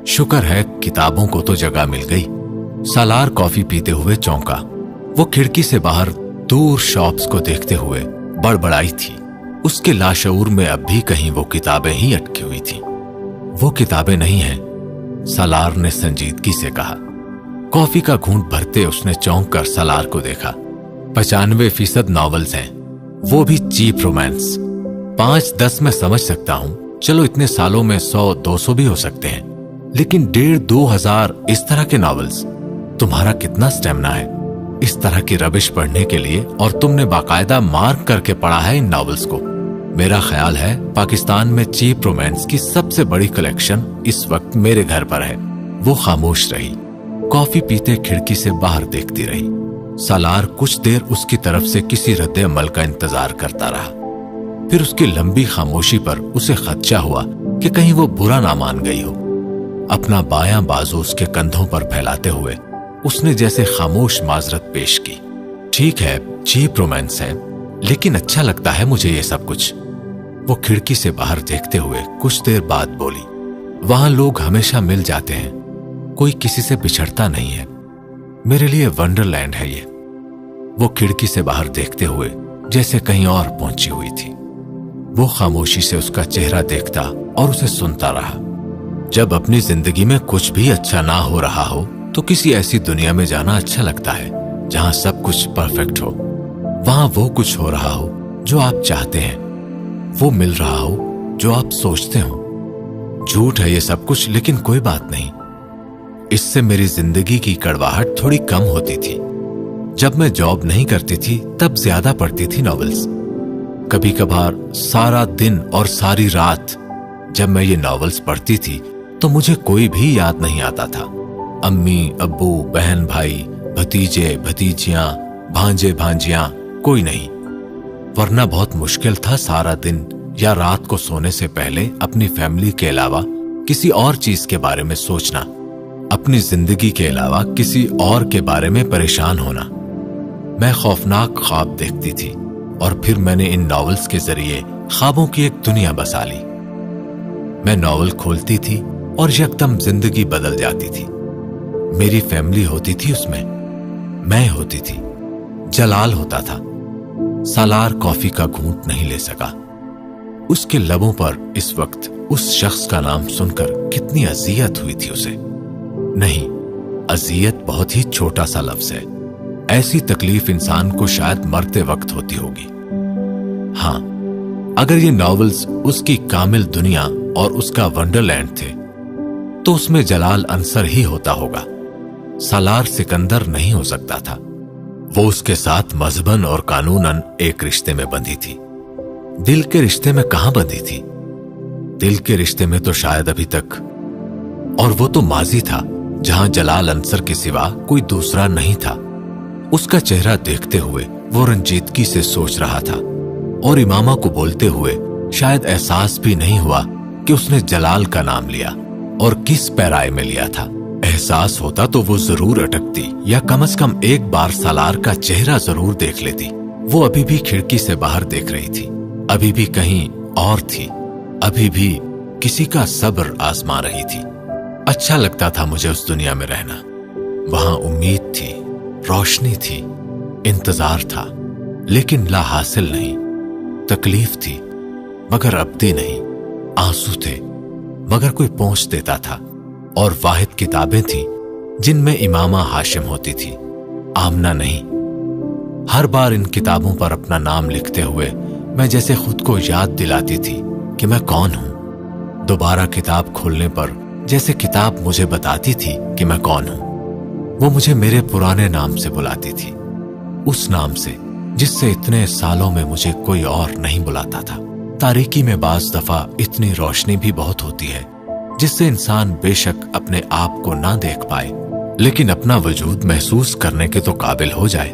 शुक्र है किताबों को तो जगह मिल गई। सालार कॉफी पीते हुए चौंका। वो खिड़की से बाहर दूर शॉप्स को देखते हुए बड़बड़ाई थी। उसके लाशऊर में अब भी कहीं वो किताबें ही अटकी हुई थी। वो किताबें नहीं हैं, सालार ने संजीदगी से कहा। कॉफी का घूंट भरते उसने चौंक कर सालार को देखा। 95% नॉवेल्स हैं, वो भी चीप रोमांस। 5-10 में समझ सकता हूं, चलो इतने सालों में 100-200 भी हो सकते हैं, लेकिन 1,500-2,000 इस तरह के नॉवेल्स। तुम्हारा कितना स्टेमिना है इस तरह की रबिश पढ़ने के लिए, और तुमने बाकायदा मार्क करके पढ़ा है इन नॉवेल्स को। मेरा ख्याल है पाकिस्तान में चीप रोमांस की सबसे बड़ी कलेक्शन इस वक्त मेरे घर पर है। वो खामोश रही, कॉफी पीते खिड़की से बाहर देखती रही। सालार कुछ देर उसकी तरफ से किसी रद्द अमल का इंतजार करता रहा। फिर उसकी लंबी खामोशी पर उसे खदशा हुआ कि कहीं वो बुरा ना मान गई हो। अपना बायां बाजू उसके कंधों पर फैलाते हुए उसने जैसे खामोश माजरत पेश की। ठीक है, चीप रोमांस है, लेकिन अच्छा लगता है मुझे ये सब कुछ। वो खिड़की से बाहर देखते हुए कुछ देर बाद बोली, वहां लोग हमेशा मिल जाते हैं, कोई किसी से बिछड़ता नहीं है। मेरे लिए वंडरलैंड है ये। वो खिड़की से बाहर देखते हुए जैसे कहीं और पहुंची हुई थी। वो खामोशी से उसका चेहरा देखता और उसे सुनता रहा। जब अपनी जिंदगी में कुछ भी अच्छा ना हो रहा हो तो किसी ऐसी दुनिया में जाना अच्छा लगता है जहां सब कुछ परफेक्ट हो, वहां वो कुछ हो रहा हो जो आप चाहते हैं, वो मिल रहा हो जो आप सोचते हो। झूठ है ये सब कुछ, लेकिन कोई बात नहीं, इससे मेरी जिंदगी की कड़वाहट थोड़ी कम होती थी। जब मैं जॉब नहीं करती थी तब ज्यादा पढ़ती थी नॉवेल्स, कभी कभार सारा दिन और सारी रात। जब मैं ये नॉवेल्स पढ़ती थी तो मुझे कोई भी याद नहीं आता था, अम्मी, अब्बू, बहन, भाई, भतीजे, भतीजियां, भांजे, भांजियां, कोई नहीं। वरना बहुत मुश्किल था सारा दिन या रात को सोने से पहले अपनी फैमिली के अलावा किसी और चीज के बारे में सोचना, अपनी जिंदगी के अलावा किसी और के बारे में परेशान होना। मैं खौफनाक ख्वाब देखती थी और फिर मैंने इन नॉवेल्स के जरिए ख्वाबों की एक दुनिया बसा ली। मैं नॉवेल खोलती थी और यकदम जिंदगी बदल जाती थी। मेरी फैमिली होती थी उसमें, मैं होती थी, जलाल होता था। सालार कॉफी का घूंट नहीं ले सका। उसके लबों पर इस वक्त उस शख्स का नाम सुनकर कितनी अजियत हुई थी उसे। नहीं, अजियत बहुत ही छोटा सा लफ्ज है। ऐसी तकलीफ इंसान को शायद मरते वक्त होती होगी। हां, अगर ये नॉवेल्स उसकी कामिल दुनिया और उसका वंडरलैंड थे तो उसमें जलाल अंसर ही होता होगा। सालार सिकंदर नहीं हो सकता था। वो उसके साथ मजहबन और कानूनन एक रिश्ते में बंधी थी। दिल के रिश्ते में कहां बंधी थी? दिल के रिश्ते में तो शायद अभी तक, और वो तो माजी था जहां जलाल अंसर के सिवा कोई दूसरा नहीं था। उसका चेहरा देखते हुए वो रंजीदगी से सोच रहा था, और इमामा को बोलते हुए शायद एहसास भी नहीं हुआ कि उसने जलाल का नाम लिया और किस पैराए में लिया था। एहसास होता तो वो जरूर अटकती, या कम से कम एक बार सालार का चेहरा जरूर देख लेती। वो अभी भी खिड़की से बाहर देख रही थी, अभी भी कहीं और थी, अभी भी किसी का सब्र आजमा रही थी। अच्छा लगता था मुझे उस दुनिया में रहना। वहां उम्मीद थी, रोशनी थी, इंतजार था, लेकिन ला हासिल नहीं। तकलीफ थी, मगर अब्दी नहीं, आंसू थे मगर कोई पहुंच देता था, और वाहिद किताबें थीं जिनमें इमामा हाशिम होती थी, आमना नहीं। हर बार इन किताबों पर अपना नाम लिखते हुए मैं जैसे खुद को याद दिलाती थी कि मैं कौन हूं। दोबारा किताब खोलने पर जैसे किताब मुझे बताती थी कि मैं कौन हूं। वो मुझे मेरे पुराने नाम से बुलाती थी, उस नाम से जिससे इतने सालों में मुझे कोई और नहीं बुलाता था। तारीकी में बाज दफा इतनी रोशनी भी बहुत होती है जिससे इंसान बेशक अपने आप को ना देख पाए, लेकिन अपना वजूद महसूस करने के तो काबिल हो जाए।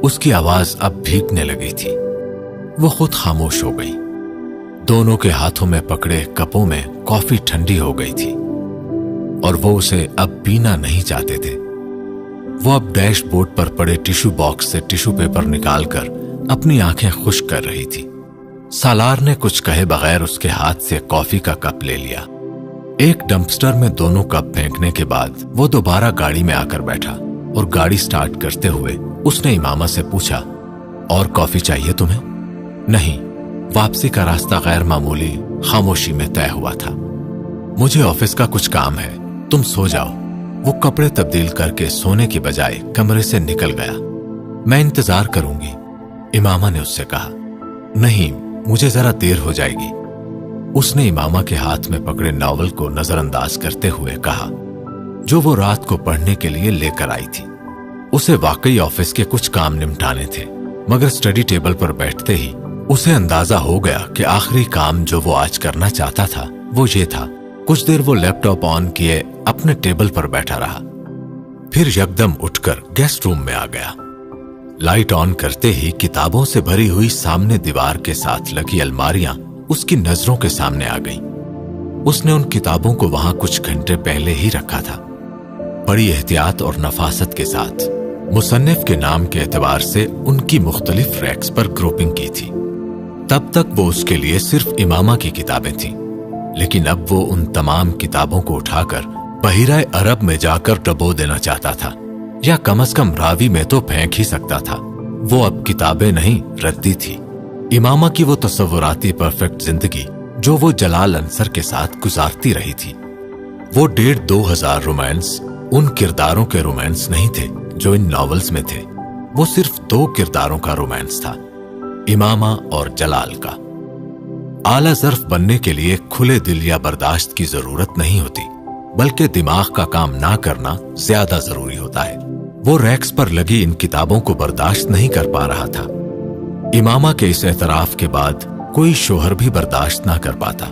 उसकी आवाज अब भीगने लगी थी। वो खुद खामोश हो गई। दोनों के हाथों में पकड़े कपों में कॉफी ठंडी हो गई थी और वो उसे अब पीना नहीं चाहते थे। वो अब डैशबोर्ड पर पड़े टिश्यू बॉक्स से टिश्यू पेपर निकालकर अपनी आंखें खुश्क कर रही थी। सालार ने कुछ कहे बगैर उसके हाथ से कॉफी का कप ले लिया। एक डंपस्टर में दोनों कप फेंकने के बाद वो दोबारा गाड़ी में आकर बैठा और गाड़ी स्टार्ट करते हुए उसने इमामा से पूछा, और कॉफी चाहिए तुम्हें? नहीं। वापसी का रास्ता गैर मामूली खामोशी में तय हुआ था। मुझे ऑफिस का कुछ काम है, तुम सो जाओ। वो कपड़े तब्दील करके सोने की बजाय कमरे से निकल गया। मैं इंतजार करूंगी, इमामा ने उससे कहा। नहीं, मुझे जरा देर हो जाएगी। उसने इमामा के हाथ में पकड़े नॉवल को नजरअंदाज करते हुए कहा, जो वो रात को पढ़ने के लिए लेकर आई थी। उसे वाकई ऑफिस के कुछ काम निपटाने थे, मगर स्टडी टेबल पर बैठते ही उसे अंदाजा हो गया कि आखिरी काम जो वो आज करना चाहता था वो ये था। कुछ देर वो लैपटॉप ऑन किए अपने टेबल पर बैठा रहा, फिर यकदम उठकर गेस्ट रूम में आ गया। लाइट ऑन करते ही किताबों से भरी हुई सामने दीवार के साथ लगी अलमारियां उसकी नजरों के सामने आ गईं। उसने उन किताबों को वहां कुछ घंटे पहले ही रखा था, बड़ी एहतियात और नफासत के साथ। मुसन्निफ के नाम के एतबार से उनकी मुख्तलिफ रैक्स पर ग्रुपिंग की थी। तब तक वो उसके लिए सिर्फ इमामा की किताबें थीं, लेकिन अब वो उन तमाम किताबों को उठाकर बहिराए अरब में जाकर डबो देना चाहता था, या कम से कम रावी में तो फेंक ही सकता था। वो अब किताबें नहीं, रद्दी थी। इमामा की वो तसव्वुराती परफेक्ट जिंदगी जो वो जलाल अंसर के साथ गुजारती रही थी, वो 1,500-2,000 रोमांस उन किरदारों के रोमांस नहीं थे जो इन नॉवेल्स में थे। वो सिर्फ 2 किरदारों का रोमांस था, इमामा और जलाल का। आला ज़र्फ बनने के लिए खुले दिल या बर्दाश्त की जरूरत नहीं होती, बल्कि दिमाग का काम ना करना ज्यादा जरूरी होता है। वो रैक्स पर लगी इन किताबों को बर्दाश्त नहीं कर पा रहा था। इमामा के इस एतराफ के बाद कोई शोहर भी बर्दाश्त ना कर पाता।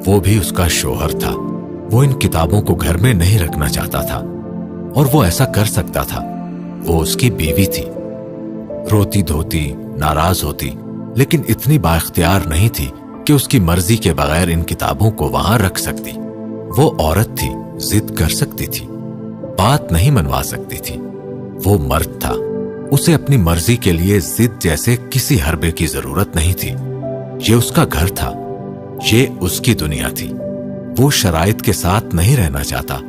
वो भी उसका शोहर था। वो इन किताबों को घर में नहीं रखना चाहता था, और वो ऐसा कर सकता था। वो उसकी बीवी थी। रोती धोती, नाराज होती, लेकिन इतनी बाइख्तियार नहीं थी कि उसकी मर्जी के बगैर इन किताबों को वहां रख सकती। वो औरत थी, जिद कर सकती थी, बात नहीं मनवा सकती थी। वो मर्द था, उसे अपनी मर्जी के लिए जिद जैसे किसी हरबे की जरूरत नहीं थी। ये उसका घर था, ये उसकी दुनिया थी। वो शराइत के साथ नहीं रहना चाहता,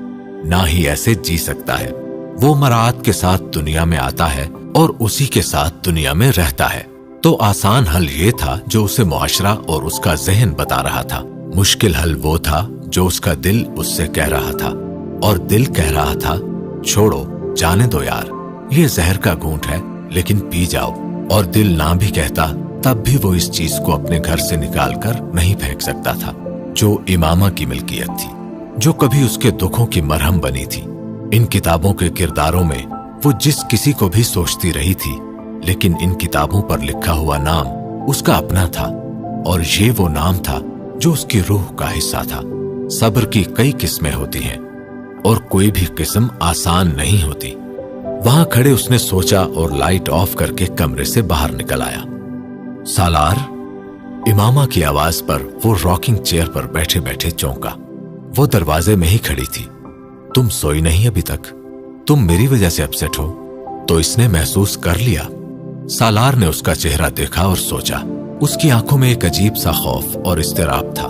ना ही ऐसे जी सकता है। वो मरात के साथ दुनिया में आता है और उसी के साथ दुनिया में रहता है। तो आसान हल ये था जो उसे मुआशरा और उसका जहन बता रहा था। मुश्किल हल वो था जो उसका दिल उससे कह रहा था, और दिल कह रहा था, छोड़ो, जाने दो यार, ये जहर का घूंट है, लेकिन पी जाओ। और दिल ना भी कहता तब भी वो इस चीज को अपने घर से निकालकर नहीं फेंक सकता था, जो इमामा की मिल्कियत थी, जो कभी उसके दुखों की मरहम बनी थी। इन किताबों के किरदारों में वो जिस किसी को भी सोचती रही थी, लेकिन इन किताबों पर लिखा हुआ नाम उसका अपना था, और ये वो नाम था जो उसकी रूह का हिस्सा था। सब्र की कई किस्में होती हैं, और कोई भी किस्म आसान नहीं होती। वहां खड़े उसने सोचा और लाइट ऑफ करके कमरे से बाहर निकल आया। सालार, इमामा की आवाज पर वो रॉकिंग चेयर पर बैठे बैठे चौंका। वो दरवाजे में ही खड़ी थी। तुम सोई नहीं अभी तक? तुम मेरी वजह से अपसेट हो? तो इसने महसूस कर लिया। सालार ने उसका चेहरा देखा और सोचा। उसकी आंखों में एक अजीब सा खौफ और इस्तिराब था।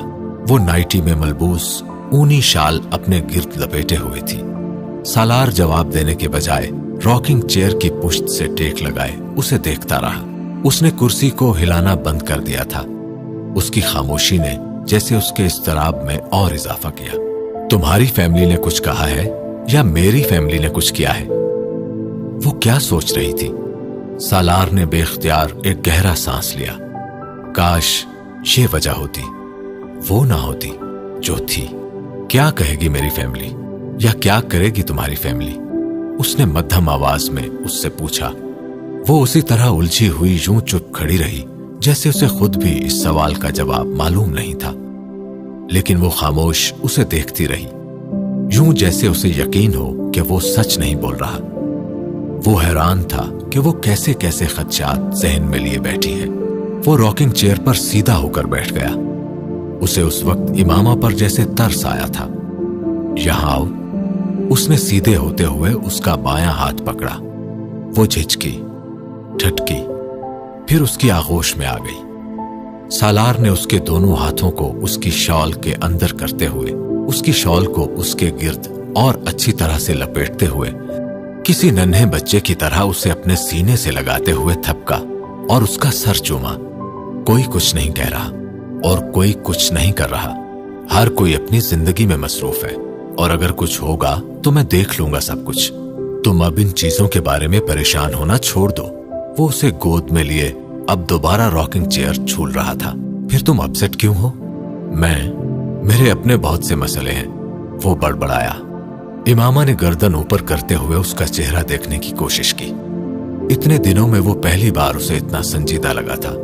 वो नाइटी में मलबूस ऊनी शाल अपने गिर्द लपेटे हुए थी। सालार जवाब देने के बजाय रॉकिंग चेयर की पुश्त से टेक लगाए उसे देखता रहा। उसने कुर्सी को हिलाना बंद कर दिया था। उसकी खामोशी ने जैसे उसके इस्तराब में और इजाफा किया। तुम्हारी फैमिली ने कुछ कहा है या मेरी फैमिली ने कुछ किया है? वो क्या सोच रही थी? सालार ने बेख्तियार एक गहरा सांस लिया। काश ये वजह होती, वो ना होती जो थी। क्या कहेगी मेरी फैमिली, या क्या करेगी तुम्हारी फैमिली? उसने मध्यम आवाज में उससे पूछा। वो उसी तरह उलझी हुई यूं चुप खड़ी रही जैसे उसे खुद भी इस सवाल का जवाब मालूम नहीं था। लेकिन वो खामोश उसे देखती रही, यूं जैसे उसे यकीन हो कि वो सच नहीं बोल रहा। वो हैरान था कि वो कैसे कैसे खदशात जहन में लिए बैठी है। वो रॉकिंग चेयर पर सीधा होकर बैठ गया। उसे उस वक्त इमामा पर जैसे तरस आया था। यहां आओ, उसने सीधे होते हुए उसका बायां हाथ पकड़ा। वो झिझकी, ठटकी, फिर उसकी आगोश में आ गई। सालार ने उसके दोनों हाथों को उसकी शॉल के अंदर करते हुए, उसकी शॉल को उसके गिर्द और अच्छी तरह से लपेटते हुए, किसी नन्हे बच्चे की तरह उसे अपने सीने से लगाते हुए थपका और उसका सर चूमा। कोई कुछ नहीं कह रहा और कोई कुछ नहीं कर रहा। हर कोई अपनी जिंदगी में मसरूफ है, और अगर कुछ होगा तो मैं देख लूंगा सब कुछ। तुम अब इन चीजों के बारे में परेशान होना छोड़ दो। वो उसे गोद में लिए अब दोबारा रॉकिंग चेयर झूल रहा था। फिर तुम अपसेट क्यों हो? मेरे अपने बहुत से मसले हैं, वो बड़बड़ाया। इमामा ने गर्दन ऊपर करते हुए उसका चेहरा देखने की कोशिश की। इतने दिनों में वो पहली बार उसे इतना संजीदा लगा था।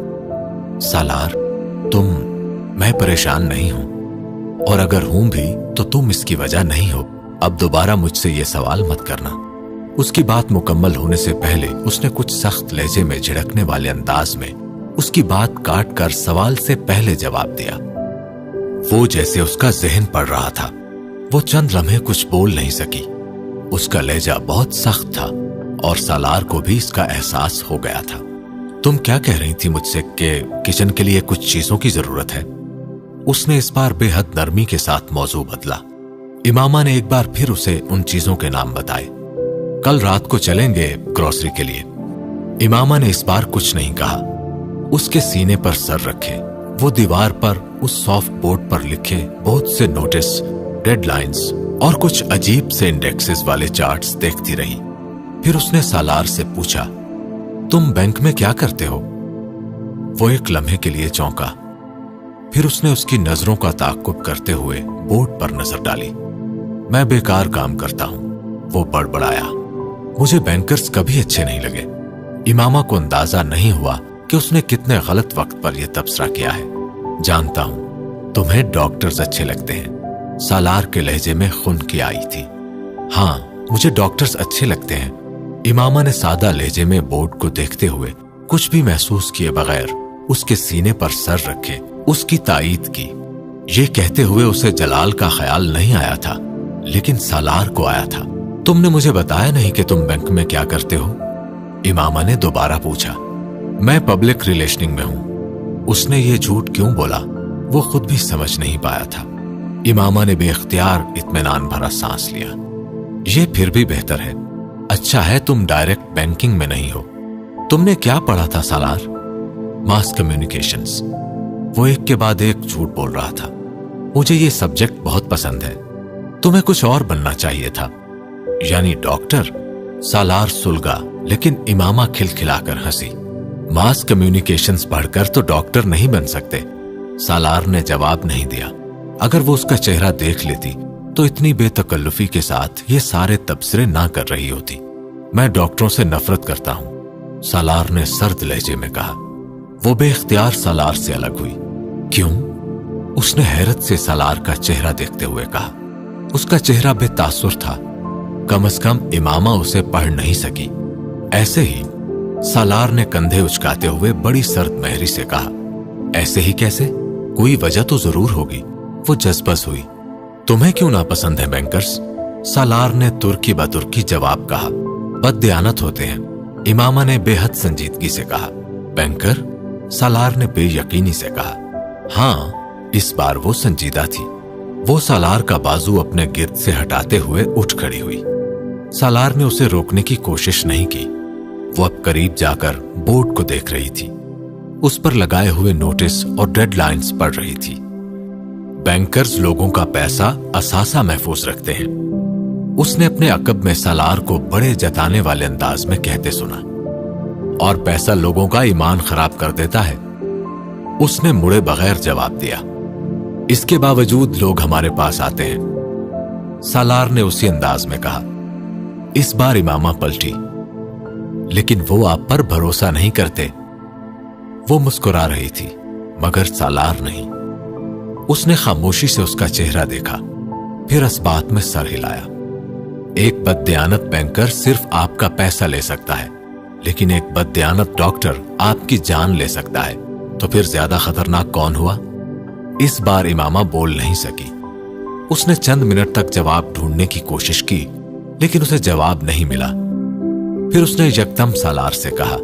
सालार, मैं परेशान नहीं हूं, और अगर हूं भी तो तुम इसकी वजह नहीं हो। अब दोबारा मुझसे ये सवाल मत करना। उसकी बात मुकम्मल होने से पहले उसने कुछ सख्त लहजे में झिड़कने वाले अंदाज में उसकी बात काट कर सवाल से पहले जवाब दिया। वो जैसे उसका जहन पढ़ रहा था। वो चंद लम्हे कुछ बोल नहीं सकी। उसका लहजा बहुत सख्त था और सालार को भी इसका एहसास हो गया था। तुम क्या कह रही थी मुझसे कि किचन के लिए कुछ चीजों की जरूरत है? उसने इस बार बेहद नरमी के साथ मौजू बदला। इमामा ने एक बार फिर उसे उन चीजों के नाम बताए। कल रात को चलेंगे ग्रोसरी के लिए। इमामा ने इस बार कुछ नहीं कहा। उसके सीने पर सर रखे वो दीवार पर उस सॉफ्ट बोर्ड पर लिखे बहुत से नोटिस, डेडलाइंस और कुछ अजीब से इंडेक्सेस वाले चार्ट्स देखती रही। फिर उसने सालार से पूछा, तुम बैंक में क्या करते हो? वो एक लम्हे के लिए चौंका। फिर उसने उसकी नजरों का ताक्कुब करते हुए बोर्ड पर नजर डाली। मैं बेकार काम करता हूं, वो बड़बड़ाया। मुझे बैंकर्स कभी अच्छे नहीं लगे। इमामा को अंदाजा नहीं हुआ कि उसने कितने गलत वक्त पर यह तबसरा किया है। जानता हूं तुम्हें डॉक्टर्स अच्छे लगते हैं। सालार के लहजे में खुनकी आई थी। हां, मुझे डॉक्टर्स अच्छे लगते हैं। इमामा ने सादा लहजे में बोर्ड को देखते हुए कुछ भी महसूस किए बगैर उसके सीने पर सर रखे उसकी तायीद की। ये कहते हुए उसे जलाल का ख्याल नहीं आया था, लेकिन सालार को आया था। तुमने मुझे बताया नहीं कि तुम बैंक में क्या करते हो? इमामा ने दोबारा पूछा। मैं पब्लिक रिलेशनिंग में हूं। उसने ये झूठ क्यों बोला वो खुद भी समझ नहीं पाया था। इमामा ने बेख्तियार इत्मीनान भरा सांस लिया। ये फिर भी बेहतर है। अच्छा है तुम डायरेक्ट बैंकिंग में नहीं हो। तुमने क्या पढ़ा था सालार? मास कम्युनिकेशंस। वो एक के बाद एक झूठ बोल रहा था। मुझे ये सब्जेक्ट बहुत पसंद है। तुम्हें कुछ और बनना चाहिए था। यानी डॉक्टर? सालार सुलगा, लेकिन इमामा खिलखिलाकर हंसी। मास कम्युनिकेशंस पढ़कर तो डॉक्टर नहीं बन सकते। सालार ने जवाब नहीं दिया। अगर वो उसका चेहरा देख लेती तो इतनी बेतकल्लुफी के साथ ये सारे तबसरे ना कर रही होती। मैं डॉक्टरों से नफरत करता हूं, सालार ने सर्द लहजे में कहा। वो बेख्तियार सालार से अलग हुई। क्यों? उसने हैरत से सालार का चेहरा देखते हुए कहा। उसका चेहरा बेतासुर था। कम से कम इमामा उसे पढ़ नहीं सकी। ऐसे ही? सालार ने कंधे उचकाते हुए बड़ी सर्द महरी से कहा। ऐसे ही कैसे? कोई वजह तो जरूर होगी। वो जज्बस हुई। तुम्हें क्यों नापसंद है बैंकर्स? सालार ने तुर्की बतुर्की जवाब कहा। बददियानत होते हैं, इमामा ने बेहद संजीदगी से कहा। बैंकर? सालार ने बेयकीनी से कहा। हां, इस बार वो संजीदा थी। वो सालार का बाजू अपने गिर्द से हटाते हुए उठ खड़ी हुई। सालार ने उसे रोकने की कोशिश नहीं की। वो अब करीब जाकर बोर्ड को देख रही थी। उस पर लगाए हुए नोटिस और डेडलाइंस पढ़ रही थी। बैंकर्स लोगों का पैसा असासा महफूज रखते हैं, उसने अपने अकब में सालार को बड़े जताने वाले अंदाज में कहते सुना। और पैसा लोगों का ईमान खराब कर देता है, उसने मुड़े बगैर जवाब दिया। इसके बावजूद लोग हमारे पास आते हैं, सालार ने उसी अंदाज में कहा। इस बार इमामा पलटी, लेकिन वो आप पर भरोसा नहीं करते। वो मुस्कुरा रही थी, मगर सालार नहीं। उसने खामोशी से उसका चेहरा देखा, फिर इस बात में सर हिलाया। एक बददियानत बैंकर सिर्फ आपका पैसा ले सकता है, लेकिन एक बददियानत डॉक्टर आपकी जान ले सकता है। तो फिर ज्यादा खतरनाक कौन हुआ? इस बार इमामा बोल नहीं सकी। उसने चंद मिनट तक जवाब ढूंढने की कोशिश की, लेकिन उसे जवाब नहीं मिला। फिर उसने यकदम सालार से कहा,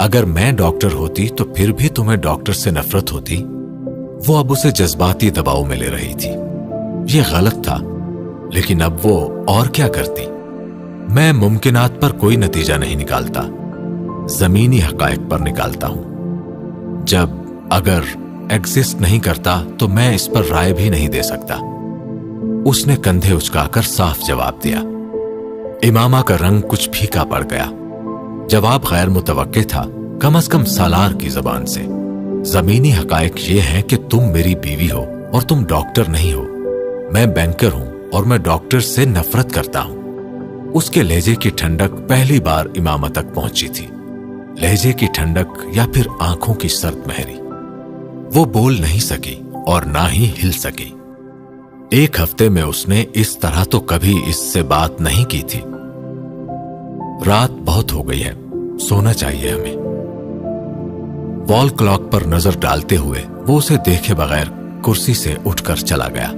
अगर मैं डॉक्टर होती तो फिर भी तुम्हें डॉक्टर से नफरत होती। वो अब उसे जज्बाती दबाव में ले रही थी। यह गलत था, लेकिन अब वो और क्या करती? मैं मुमकिनात पर कोई नतीजा नहीं निकालता, जमीनी हकायक पर निकालता हूं। जब अगर एग्जिस्ट नहीं करता तो मैं इस पर राय भी नहीं दे सकता। उसने कंधे उचकाकर साफ जवाब दिया। इमामा का रंग कुछ फीका पड़ गया। जवाब गैर मुतवक्के था, कम से कम सालार की जबान से। जमीनी हकायक ये है कि तुम मेरी बीवी हो और तुम डॉक्टर नहीं हो। मैं बैंकर हूं और मैं डॉक्टर से नफरत करता हूं। उसके लहजे की ठंडक पहली बार इमामा तक पहुंची थी। लहजे की ठंडक या फिर आंखों की सर्द महरी। वो बोल नहीं सकी और ना ही हिल सकी। एक हफ्ते में उसने इस तरह तो कभी इससे बात नहीं की थी। रात बहुत हो गई है, सोना चाहिए हमें। वॉल क्लॉक पर नजर डालते हुए वो उसे देखे बगैर कुर्सी से उठकर चला गया।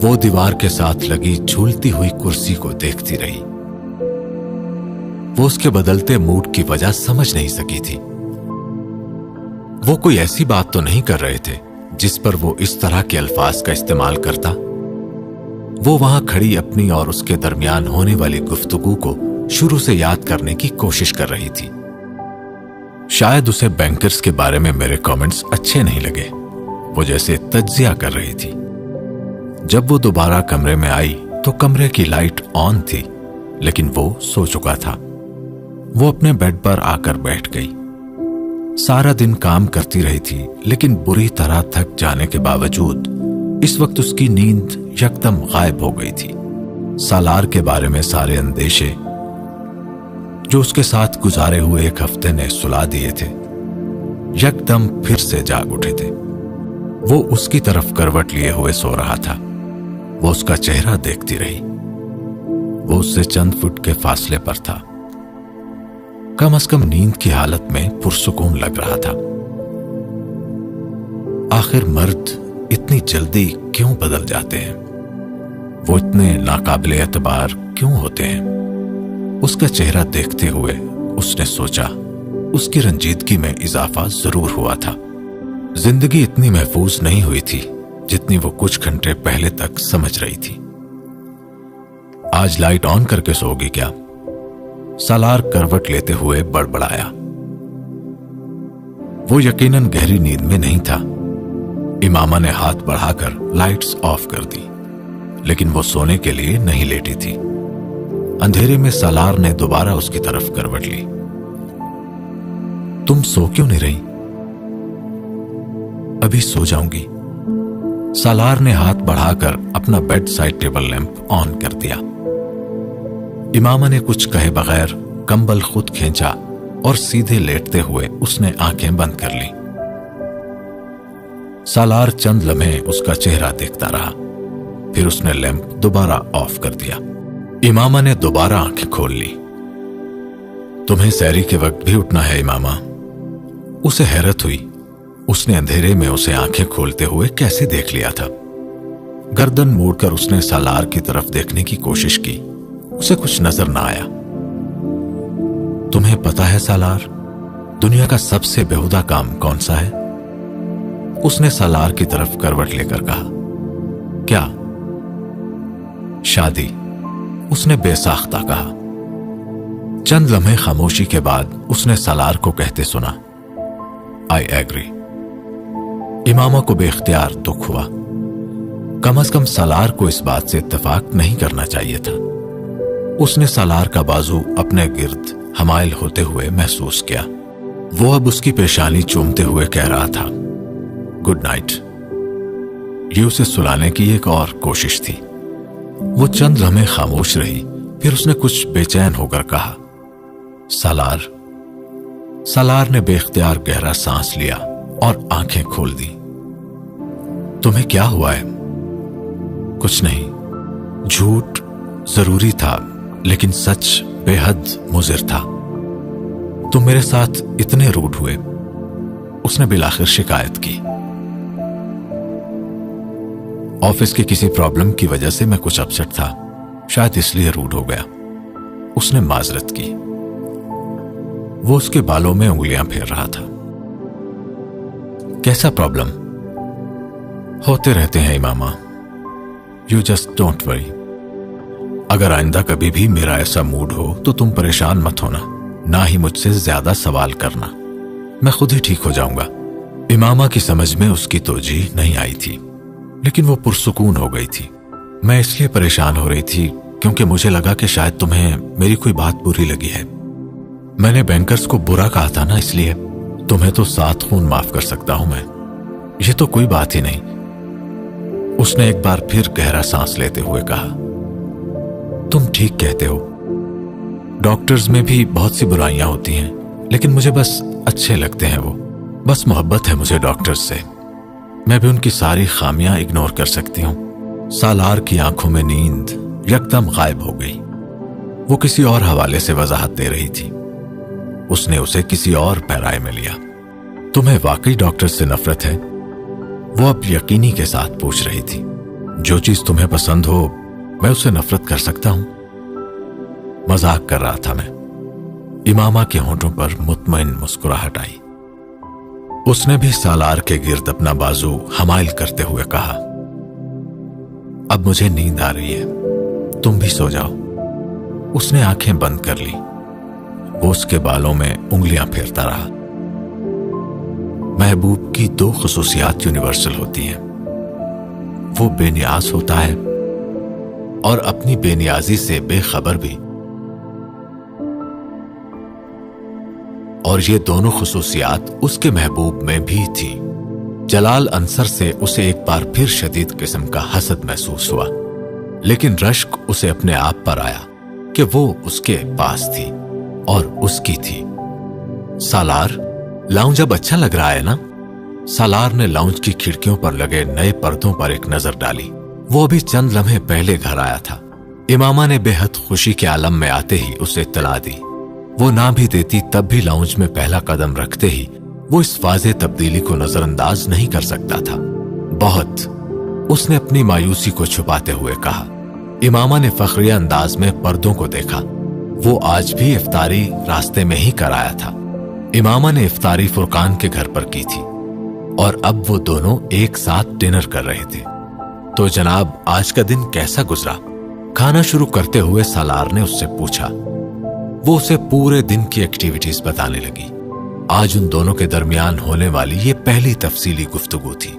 वो दीवार के साथ लगी झूलती हुई कुर्सी को देखती रही। वो उसके बदलते मूड की वजह समझ नहीं सकी थी। वो कोई ऐसी बात तो नहीं कर रहे थे जिस पर वो इस तरह के अल्फाज का इस्तेमाल करता। वो वहां खड़ी अपनी और उसके दरमियान होने वाली गुफ्तगू को शुरू से याद करने की कोशिश कर रही थी। शायद उसे बैंकर्स के बारे में मेरे कमेंट्स अच्छे नहीं लगे। वो जैसे तज्जिया कर रही थी। जब वो दोबारा कमरे में आई तो कमरे की लाइट ऑन थी, लेकिन वो सो चुका था। वो अपने बेड पर आकर बैठ गई। सारा दिन काम करती रही थी, लेकिन बुरी तरह थक जाने के बावजूद इस वक्त उसकी नींद यकदम गायब हो गई थी। सालार के बारे में सारे अंदेशे जो उसके साथ गुजारे हुए एक हफ्ते ने सुला दिए थे, यकदम फिर से जाग उठे थे। वो उसकी तरफ करवट लिए हुए सो रहा था। वो उसका चेहरा देखती रही। वो उससे चंद फुट के फासले पर था। कम से कम नींद की हालत में पुरसुकून लग रहा था। आखिर मर्द इतनी जल्दी क्यों बदल जाते हैं? वो इतने नाकाबिले एतबार क्यों होते हैं? उसका चेहरा देखते हुए उसने सोचा, उसकी रंजीदगी में इजाफा जरूर हुआ था। जिंदगी इतनी महफूज नहीं हुई थी जितनी वो कुछ घंटे पहले तक समझ रही थी। आज लाइट ऑन करके सोगी क्या? सालार करवट लेते हुए बड़बड़ाया। वो यकीनन गहरी नींद में नहीं था। इमामा ने हाथ बढ़ाकर लाइट्स ऑफ कर दी, लेकिन वो सोने के लिए नहीं लेटी थी। अंधेरे में सालार ने दोबारा उसकी तरफ करवट ली। तुम सो क्यों नहीं रही? अभी सो जाऊंगी। सालार ने हाथ बढ़ाकर अपना bed side table lamp on कर दिया। इमामा ने कुछ कहे बगैर कंबल खुद खींचा और सीधे लेटते हुए उसने आंखें बंद कर ली। सालार चंद लम्हे उसका चेहरा देखता रहा, फिर उसने लैंप दोबारा ऑफ कर दिया। इमामा ने दोबारा आंखें खोल ली। तुम्हें सैरी के वक्त भी उठना है इमामा? उसे हैरत हुई। उसने अंधेरे में उसे आंखें खोलते हुए कैसे देख लिया था। गर्दन मोड़कर उसने सालार की तरफ देखने की कोशिश की। उसे कुछ नजर ना आया। तुम्हें पता है सालार, दुनिया का सबसे बेहुदा काम कौन सा है? उसने सालार की तरफ करवट लेकर कहा। क्या? शादी, उसने बेसाख्ता कहा। चंद लम्हे खामोशी के बाद उसने सालार को कहते सुना, आई एग्री। इमामा को बेख्तियार दुख हुआ। कम से कम सालार को इस बात से इत्तेफाक नहीं करना चाहिए था। उसने सालार का बाजू अपने गिर्द हमाइल होते हुए महसूस किया। वो अब उसकी पेशानी चूमते हुए कह रहा था, गुड नाइट। ये उसे सुलाने की एक और कोशिश थी। वो चंद लम्हे खामोश रही, फिर उसने कुछ बेचैन होकर कहा, सालार। सालार ने बेख्तियार गहरा सांस लिया और आंखें खोल दी। तुम्हें क्या हुआ है? कुछ नहीं। झूठ जरूरी था, लेकिन सच बेहद मुज़िर था। तुम मेरे साथ इतने रूड हुए। उसने बिलाखिर शिकायत की। ऑफिस की किसी प्रॉब्लम की वजह से मैं कुछ अपसेट था, शायद इसलिए रूड हो गया। उसने माजरत की। वो उसके बालों में उंगलियां फेर रहा था। कैसा प्रॉब्लम? होते रहते हैं Imama, you just don't worry. अगर आइंदा कभी भी मेरा ऐसा मूड हो तो तुम परेशान मत होना, ना ही मुझसे ज्यादा सवाल करना। मैं खुद ही ठीक हो जाऊंगा। इमामा की समझ में उसकी तोजी नहीं आई थी, लेकिन वो पुरसुकून हो गई थी। मैं इसलिए परेशान हो रही थी क्योंकि मुझे लगा कि शायद तुम्हें मेरी कोई बात बुरी लगी है। मैंने बैंकर्स को बुरा कहा था ना, इसलिए। तुम्हें तो 7 खून माफ कर सकता हूं मैं, ये तो कोई बात ही नहीं। उसने एक बार फिर गहरा सांस लेते हुए कहा, तुम ठीक कहते हो। डॉक्टर्स में भी बहुत सी बुराइयां होती हैं, लेकिन मुझे बस अच्छे लगते हैं वो। बस मोहब्बत है मुझे डॉक्टर्स से। मैं भी उनकी सारी खामियां इग्नोर कर सकती हूं। सालार की आंखों में नींद यकदम गायब हो गई। वो किसी और हवाले से वजाहत दे रही थी। उसने उसे किसी और पैराए में लिया। तुम्हें वाकई डॉक्टर से नफरत है? वो अब यकीनी के साथ पूछ रही थी। जो चीज तुम्हें पसंद हो, मैं उससे नफरत कर सकता हूं। मजाक कर रहा था मैं। इमामा के होंठों पर मुतमईन मुस्कुराहट आई। उसने भी सालार के गिर्द अपना बाजू हमाइल करते हुए कहा, अब मुझे नींद आ रही है, तुम भी सो जाओ। उसने आंखें बंद कर ली। वो उसके बालों में उंगलियां फेरता रहा। महबूब की 2 खुसूसियात यूनिवर्सल होती हैं। वो बेनियाज होता है और अपनी बेनियाजी से बेखबर भी। और ये दोनों खुसूसियात उसके महबूब में भी थी। जलाल अंसर से उसे एक बार फिर शदीद किस्म का हसद महसूस हुआ, लेकिन रश्क उसे अपने आप पर आया कि वो उसके पास थी और उसकी थी। सालार, लाउंज अब अच्छा लग रहा है ना? सालार ने लाउंज की खिड़कियों पर लगे नए पर्दों पर एक नजर डाली। वो अभी चंद लम्हे पहले घर आया था। इमामा ने बेहद खुशी के आलम में आते ही उसे इत्तला दी। वो ना भी देती तब भी लाउंज में पहला कदम रखते ही वो इस वाज़े तब्दीली को नजरअंदाज नहीं कर सकता था। बहुत, उसने अपनी मायूसी को छुपाते हुए कहा। इमामा ने फखरिया अंदाज में पर्दों को देखा। वो आज भी इफ्तारी रास्ते में ही कराया था। इमामा ने इफ्तारी फुरकान के घर पर की थी और अब वो दोनों एक साथ डिनर कर रहे थे। तो जनाब, आज का दिन कैसा गुजरा? खाना शुरू करते हुए सालार ने उससे पूछा। वो उसे पूरे दिन की एक्टिविटीज बताने लगी। आज उन दोनों के दरमियान होने वाली ये पहली तफसीली गुफ्तगू थी।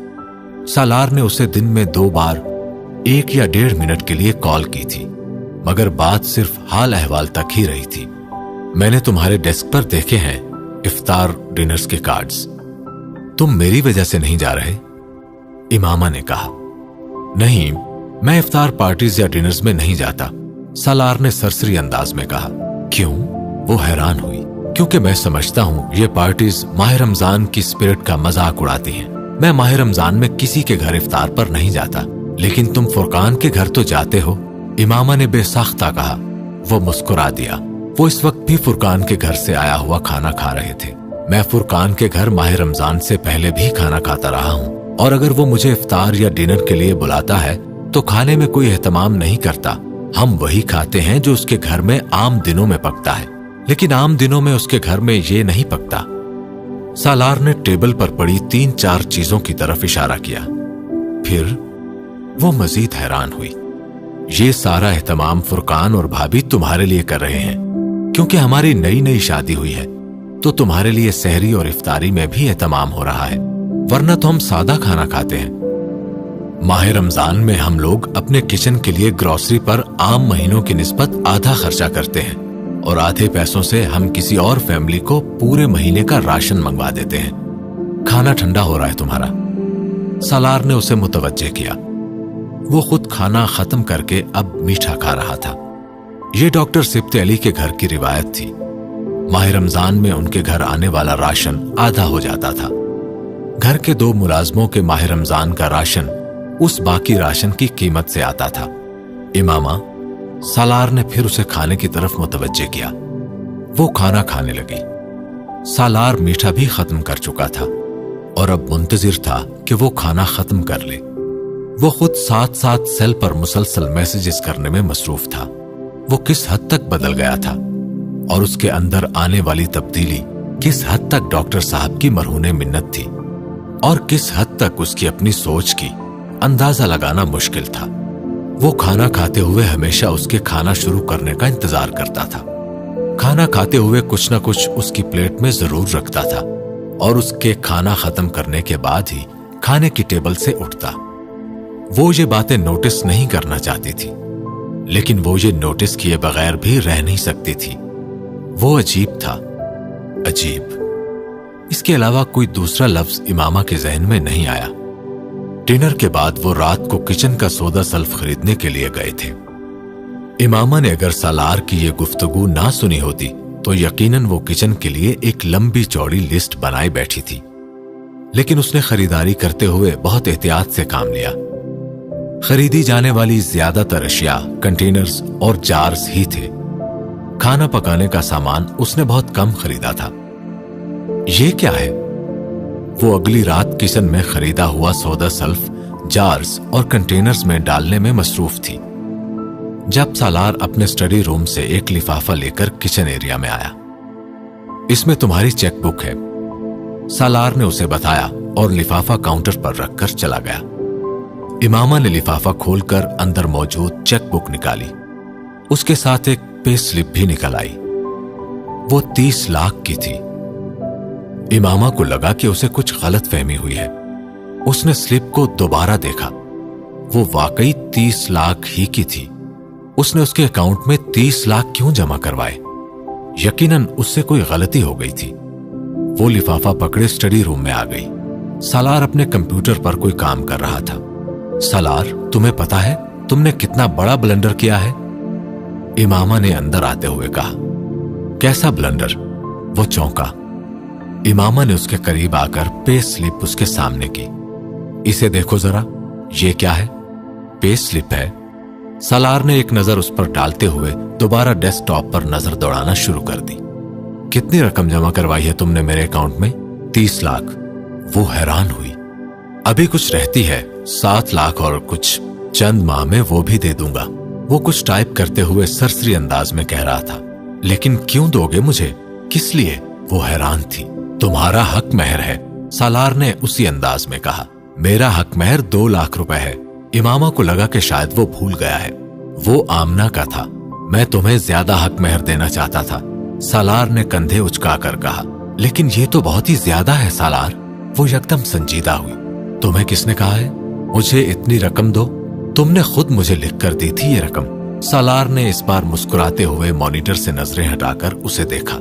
सालार ने उसे दिन में 2 बार 1 या 1.5 मिनट के लिए कॉल की थी, मगर बात सिर्फ हाल अहवाल तक ही रही थी। मैंने तुम्हारे डेस्क पर देखे हैं इफ्तार डिनर्स के कार्ड्स। तुम मेरी वजह से नहीं जा रहे? इमामा ने कहा। नहीं, मैं इफ्तार पार्टीज या डिनर्स में नहीं जाता, सालार ने सरसरी अंदाज में कहा। क्यों? वो हैरान हुई। क्योंकि मैं समझता हूँ ये पार्टीज माह रमजान की स्पिरिट का मजाक उड़ाती हैं। मैं माह रमजान में किसी के घर इफ्तार पर नहीं जाता, लेकिन तुम फुरकान के घर तो जाते हो, इमामा ने बेसाख्ता कहा। वो मुस्कुरा दिया। वो इस वक्त भी फुरकान के घर से आया हुआ खाना खा रहे थे। मैं फुरकान के घर माह रमजान से पहले भी खाना खाता रहा हूँ, और अगर वो मुझे इफ्तार या डिनर के लिए बुलाता है तो खाने में कोई एहतमाम नहीं करता। हम वही खाते हैं जो उसके घर में आम दिनों में पकता है, लेकिन आम दिनों में उसके घर में ये नहीं पकता। सालार ने टेबल पर पड़ी 3-4 चीजों की तरफ इशारा किया। फिर वो मजीद हैरान हुई। ये सारा एहतमाम फुरकान और भाभी तुम्हारे लिए कर रहे हैं, क्योंकि हमारी नई नई शादी हुई है। तो तुम्हारे लिए सहरी और इफ्तारी में भी एहतमाम हो रहा है, वरना तो हम सादा खाना खाते हैं। माह रमजान में हम लोग अपने किचन के लिए ग्रोसरी पर आम महीनों की निस्बत आधा खर्चा करते हैं और आधे पैसों से हम किसी और फैमिली को पूरे महीने का राशन मंगवा देते हैं। खाना ठंडा हो रहा है तुम्हारा। सालार ने उसे मुतवज्जे किया। वो खुद खाना खत्म करके अब मीठा खा रहा था। ये डॉक्टर सिब्ते अली के घर की रिवायत थी। माह रमजान में उनके घर आने वाला राशन आधा हो जाता था। घर के 2 मुलाजमों के माह रमजान का राशन उस बाकी राशन की कीमत से आता था। इमामा, सालार ने फिर उसे खाने की तरफ मुतवज्जे किया। वो खाना खाने लगी। सालार मीठा भी खत्म कर चुका था और अब मुंतजिर था कि वो खाना खत्म कर ले। वो खुद साथ सेल पर मुसलसल मैसेजेस करने में मसरूफ था। वो किस हद तक बदल गया था और उसके अंदर आने वाली तब्दीली किस हद तक डॉक्टर साहब की मरहूने मिन्नत थी और किस हद तक उसकी अपनी सोच की अंदाजा लगाना मुश्किल था। वो खाना खाते हुए हमेशा उसके खाना शुरू करने का इंतजार करता था। खाना खाते हुए कुछ न कुछ उसकी प्लेट में जरूर रखता था और उसके खाना खत्म करने के बाद ही खाने की टेबल से उठता। वो ये बातें नोटिस नहीं करना चाहती थी, लेकिन वो ये नोटिस किए बगैर भी रह नहीं सकती थी। वो अजीब था, अजीब। इसके अलावा कोई दूसरा लफ्ज इमामा के जहन में नहीं आया। डिनर के बाद वो रात को किचन का सौदा सल्फ खरीदने के लिए गए थे। इमामा ने अगर सालार की ये गुफ्तगू ना सुनी होती तो यकीनन वो किचन के लिए एक लंबी चौड़ी लिस्ट बनाए बैठी थी, लेकिन उसने खरीदारी करते हुए बहुत एहतियात से काम लिया। खरीदी जाने वाली ज्यादातर अशिया कंटेनर्स और जार्स ही थे। खाना पकाने का सामान उसने बहुत कम खरीदा था। ये क्या है? वो अगली रात किचन में खरीदा हुआ सौदा सल्फ जार्स और कंटेनर्स में डालने में मसरूफ थी जब सालार अपने स्टडी रूम से एक लिफाफा लेकर किचन एरिया में आया। इसमें तुम्हारी चेकबुक है, सालार ने उसे बताया और लिफाफा काउंटर पर रखकर चला गया। इमामा ने लिफाफा खोलकर अंदर मौजूद चेकबुक निकाली। उसके साथ एक पे स्लिप भी निकल आई। वो 30 लाख की थी। इमामा को लगा कि उसे कुछ गलत फहमी हुई है। उसने स्लिप को दोबारा देखा। वो वाकई 30 लाख ही की थी। उसने उसके अकाउंट में 30 लाख क्यों जमा करवाए? यकीनन उससे कोई गलती हो गई थी। वो लिफाफा पकड़े स्टडी रूम में आ गई। सालार अपने कंप्यूटर पर कोई काम कर रहा था। सालार, तुम्हें पता है तुमने कितना बड़ा ब्लंडर किया है? इमामा ने अंदर आते हुए कहा। कैसा ब्लंडर? वो चौंका। इमामा ने उसके करीब आकर पे स्लिप उसके सामने की। इसे देखो जरा, ये क्या है? पे स्लिप है। सालार ने एक नजर उस पर डालते हुए दोबारा डेस्कटॉप पर नजर दौड़ाना शुरू कर दी। कितनी रकम जमा करवाई है तुमने मेरे अकाउंट में? 30 लाख। वो हैरान हुई। अभी कुछ रहती है 7 लाख और कुछ। चंद माह में वो भी दे दूंगा। वो कुछ टाइप करते हुए सरसरी अंदाज में कह रहा था। लेकिन क्यों दोगे मुझे? किस लिए? वो हैरान थी। तुम्हारा हक महर है, सालार ने उसी अंदाज में कहा। मेरा हक महर 2 लाख रुपए है। इमामा को लगा कि शायद वो भूल गया है। वो आमना का था। मैं तुम्हें ज्यादा हक महर देना चाहता था, सालार ने कंधे उचकाकर कहा। लेकिन ये तो बहुत ही ज्यादा है सालार। वो एकदम संजीदा हुई। तुम्हें किसने कहा है मुझे इतनी रकम दो? तुमने खुद मुझे लिख कर दी थी ये रकम। सालार ने इस बार मुस्कुराते हुए मॉनिटर से नजरें हटाकर उसे देखा।